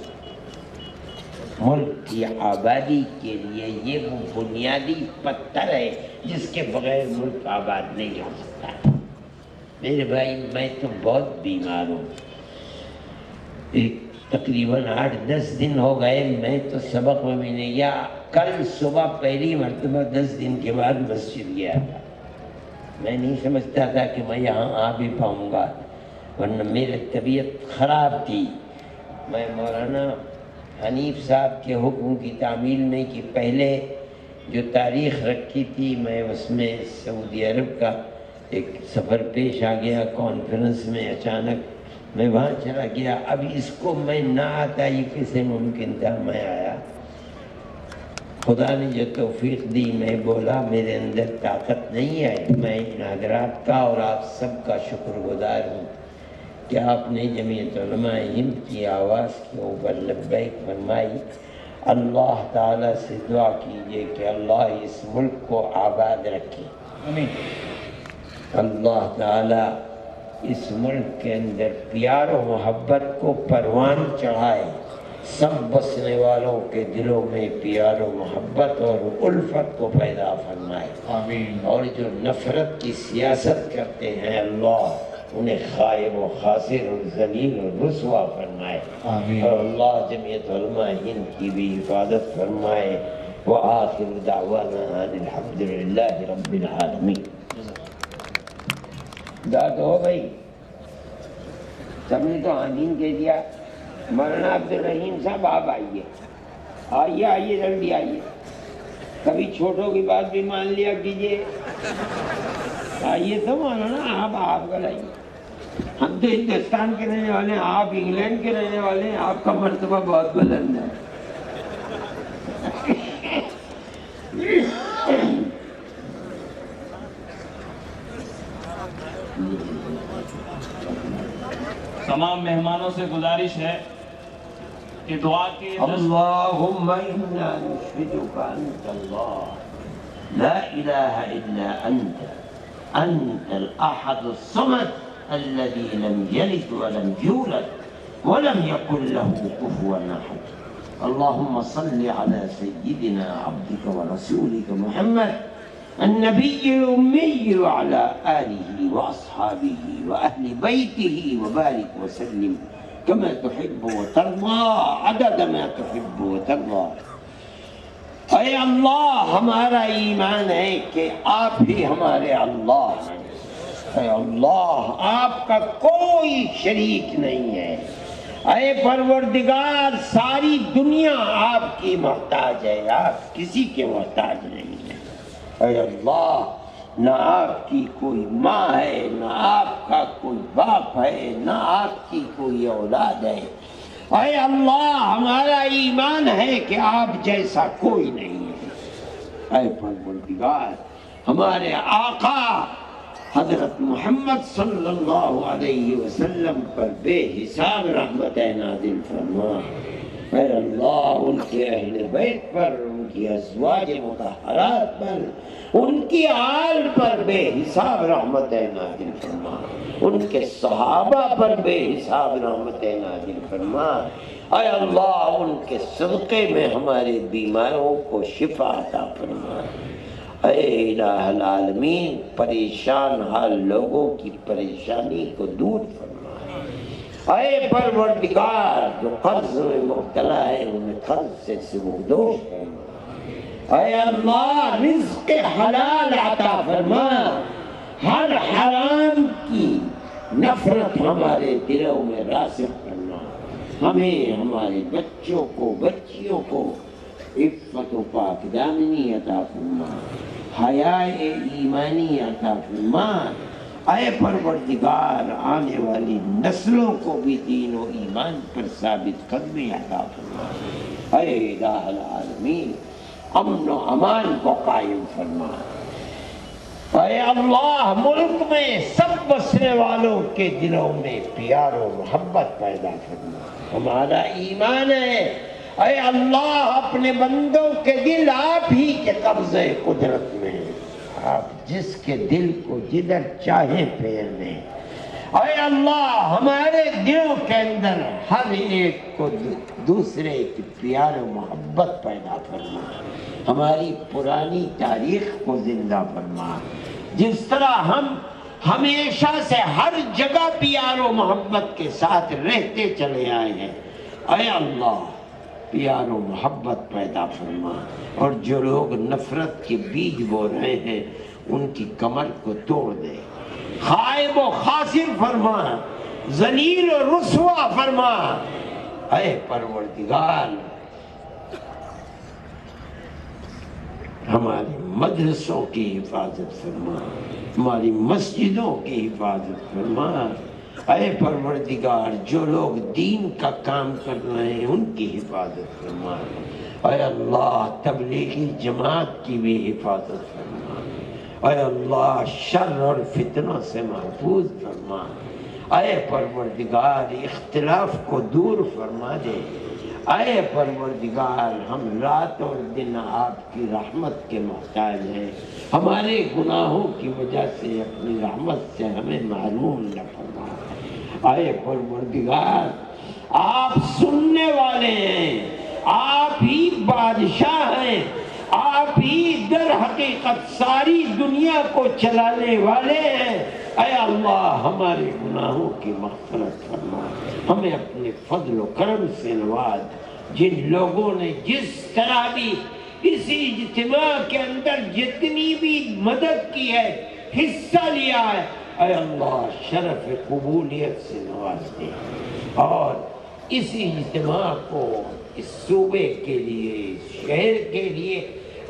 ملک کی آبادی کے لیے یہ وہ بنیادی پتھر ہے جس کے بغیر ملک آباد نہیں ہو سکتا. میرے بھائی میں تو بہت بیمار ہوں, تقریباً 8-10 دن ہو گئے, میں تو سبق میں بھی نہیں گیا. کل صبح پہلی مرتبہ 10 دن کے بعد مسجد گیا تھا. میں نہیں سمجھتا تھا کہ میں یہاں آ بھی پاؤں گا, ورنہ میری طبیعت خراب تھی. میں مولانا حنیف صاحب کے حکم کی تعمیل میں کہ پہلے جو تاریخ رکھی تھی میں اس میں سعودی عرب کا ایک سفر پیش آ گیا کانفرنس میں، اچانک میں وہاں چلا گیا. اب اس کو میں نہ آتا یہ کیسے ممکن تھا؟ میں آیا، خدا نے جو توفیق دی میں بولا، میرے اندر طاقت نہیں آئی. میں ان حضرات کا اور آپ سب کا شکر گزار ہوں کہ آپ نے جمعیت علماء ہند کی آواز کے اوپر لبیک فرمائی. اللہ تعالیٰ سے دعا کیجئے کہ اللہ اس ملک کو آباد رکھے. آمین. اللہ تعالیٰ اس ملک کے اندر پیار و محبت کو پروان چڑھائے. سب بسنے والوں کے دلوں میں پیار و محبت اور الفت کو پیدا فرمائے. آمین. اور جو نفرت کی سیاست کرتے ہیں اللہ انہیں خائب و خاسر اور ذلیل و رسوا فرمائے. آمین. اور اللہ جمعیت علماء ہند کی بھی حفاظت فرمائے. وآخر دعوانا ان الحمدللہ رب العالمین. داد ہو گئی، سب نے تو آمین کہہ دیا. مولانا عبدالرحیم صاحب آپ آئیے، آئیے آئیے جلدی آئیے. کبھی چھوٹوں کی بات بھی مان لیا کیجیے. آئیے تو مولانا آپ کل آئیے. ہم تو ہندوستان کے رہنے والے ہیں، آپ انگلینڈ کے رہنے والے ہیں، آپ کا مرتبہ بہت بلند ہے. تمام مہمانوں سے گزارش ہے کہ دعا کی اللہم انا نشہدک انت اللہ لا الہ الا انت انت الاحد الصمد الذي لم يلد ولم يولد ولم يكن له كفوا احد. اللهم صل على سيدنا عبدك ورسولك محمد النبي الأمي وعلى آله وأصحابه وأهل بيته وبارك وسلم كما تحب وترضى عدد ما تحب وترضى. اے اللہ ہمارا ایمان ہے کہ آپ ہی ہمارے اللہ ہیں. اے اللہ آپ کا کوئی شریک نہیں ہے. اے پروردگار ساری دنیا آپ کی محتاج ہے، آپ کسی کے محتاج نہیں ہیں. اے اللہ نہ آپ کی کوئی ماں ہے، نہ آپ کا کوئی باپ ہے، نہ آپ کی کوئی اولاد ہے. اے اللہ ہمارا ایمان ہے کہ آپ جیسا کوئی نہیں ہے. اے پروردگار ہمارے آقا حضرت محمد صلی اللہ علیہ وسلم پر بے حساب رحمت نازل فرما. اے اللہ ان کے اہل بیت پر، ان کی ازواج مطہرات پر، ان کی آل پر بے حساب رحمت نازل فرما. ان کے صحابہ پر بے حساب رحمت نازل فرما. اے اللہ ان کے صدقے میں ہمارے بیماروں کو شفا عطا فرما. اے الہ العالمین پریشان حال لوگوں کی پریشانی کو دور فرما. اے پروردگار جو قرض میں مبتلا ہے انہیں قرض سے سبکدوش فرما. اے اللہ رزق حلال عطا فرما. ہر حرام کی نفرت ہمارے دلوں میں راسخ فرما. ہمیں ہمارے بچوں کو بچیوں کو عفت و پاک دامنی عطا فرما. حیاء ایمانی عطا فرما. اے پروردگار آنے والی نسلوں کو بھی دین و ایمان پر ثابت قدمی عطا فرما. اے الہ العالمین امن و امان کو قائم فرما. اے اللہ ملک میں سب بسنے والوں کے دلوں میں پیار و محبت پیدا فرما. ہمارا ایمان ہے اے اللہ اپنے بندوں کے دل آپ ہی کے قبضے قدرت میں ہیں. آپ جس کے دل کو جدھر چاہیں پھیر دیں. اے اللہ ہمارے دلوں کے اندر ہر ایک کو دوسرے کی پیار و محبت پیدا فرما. ہماری پرانی تاریخ کو زندہ فرما. جس طرح ہم ہمیشہ سے ہر جگہ پیار و محبت کے ساتھ رہتے چلے آئے ہیں. اے اللہ پیار و محبت پیدا فرما. اور جو لوگ نفرت کے بیج بو رہے ہیں ان کی کمر کو توڑ دے. خائب و خاسر فرما، ذلیل و رسوا فرما. اے پروردگار ہمارے مدرسوں کی حفاظت فرما، ہماری مسجدوں کی حفاظت فرما۔ اے پروردگار جو لوگ دین کا کام کر رہے ہیں ان کی حفاظت فرما۔ اے اللہ تبلیغی جماعت کی بھی حفاظت فرما۔ اے اللہ شر اور فتنوں سے محفوظ فرما۔ اے پروردگار اختلاف کو دور فرما دے۔ اے پروردگار ہم رات اور دن آپ کی رحمت کے محتاج ہیں، ہمارے گناہوں کی وجہ سے اپنی رحمت سے ہمیں محروم نہ فرما۔ اے پروردگار آپ سننے والے ہیں، آپ ہی بادشاہ ہیں، آپ ہی در حقیقت ساری دنیا کو چلانے والے ہیں۔ اے اللہ ہمارے گناہوں کی مغفرت فرما، ہمیں اپنے فضل و کرم سے نواز۔ جن لوگوں نے جس طرح بھی اسی اجتماع کے اندر جتنی بھی مدد کی ہے، حصہ لیا ہے، اے اللہ شرف قبولیت سے نواز دے، اور اس اجتماع کو اس صوبے کے لیے، اس شہر کے لیے،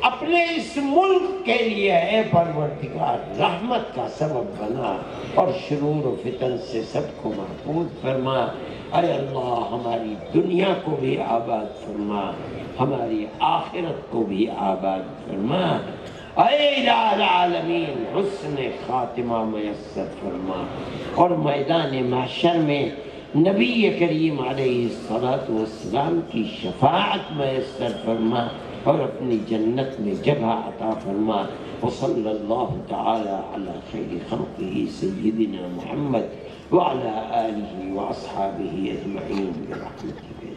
اپنے اس ملک کے لیے اے پروردگار رحمت کا سبب بنا، اور شرور و فتن سے سب کو محفوظ فرما۔ اے اللہ ہماری دنیا کو بھی آباد فرما، ہماری آخرت کو بھی آباد فرما۔ اے الہ العالمین حسن خاتمہ میسر فرما، اور میدان محشر میں نبی کریم علیہ الصلاۃ کی شفاعت میسر فرما، اور اپنی جنت میں جگہ عطا فرما۔ وصلی اللہ تعالی علی خیر خلقہ سیدنا محمد وعلی آلہ واصحابہ اجمعین برحمتہ۔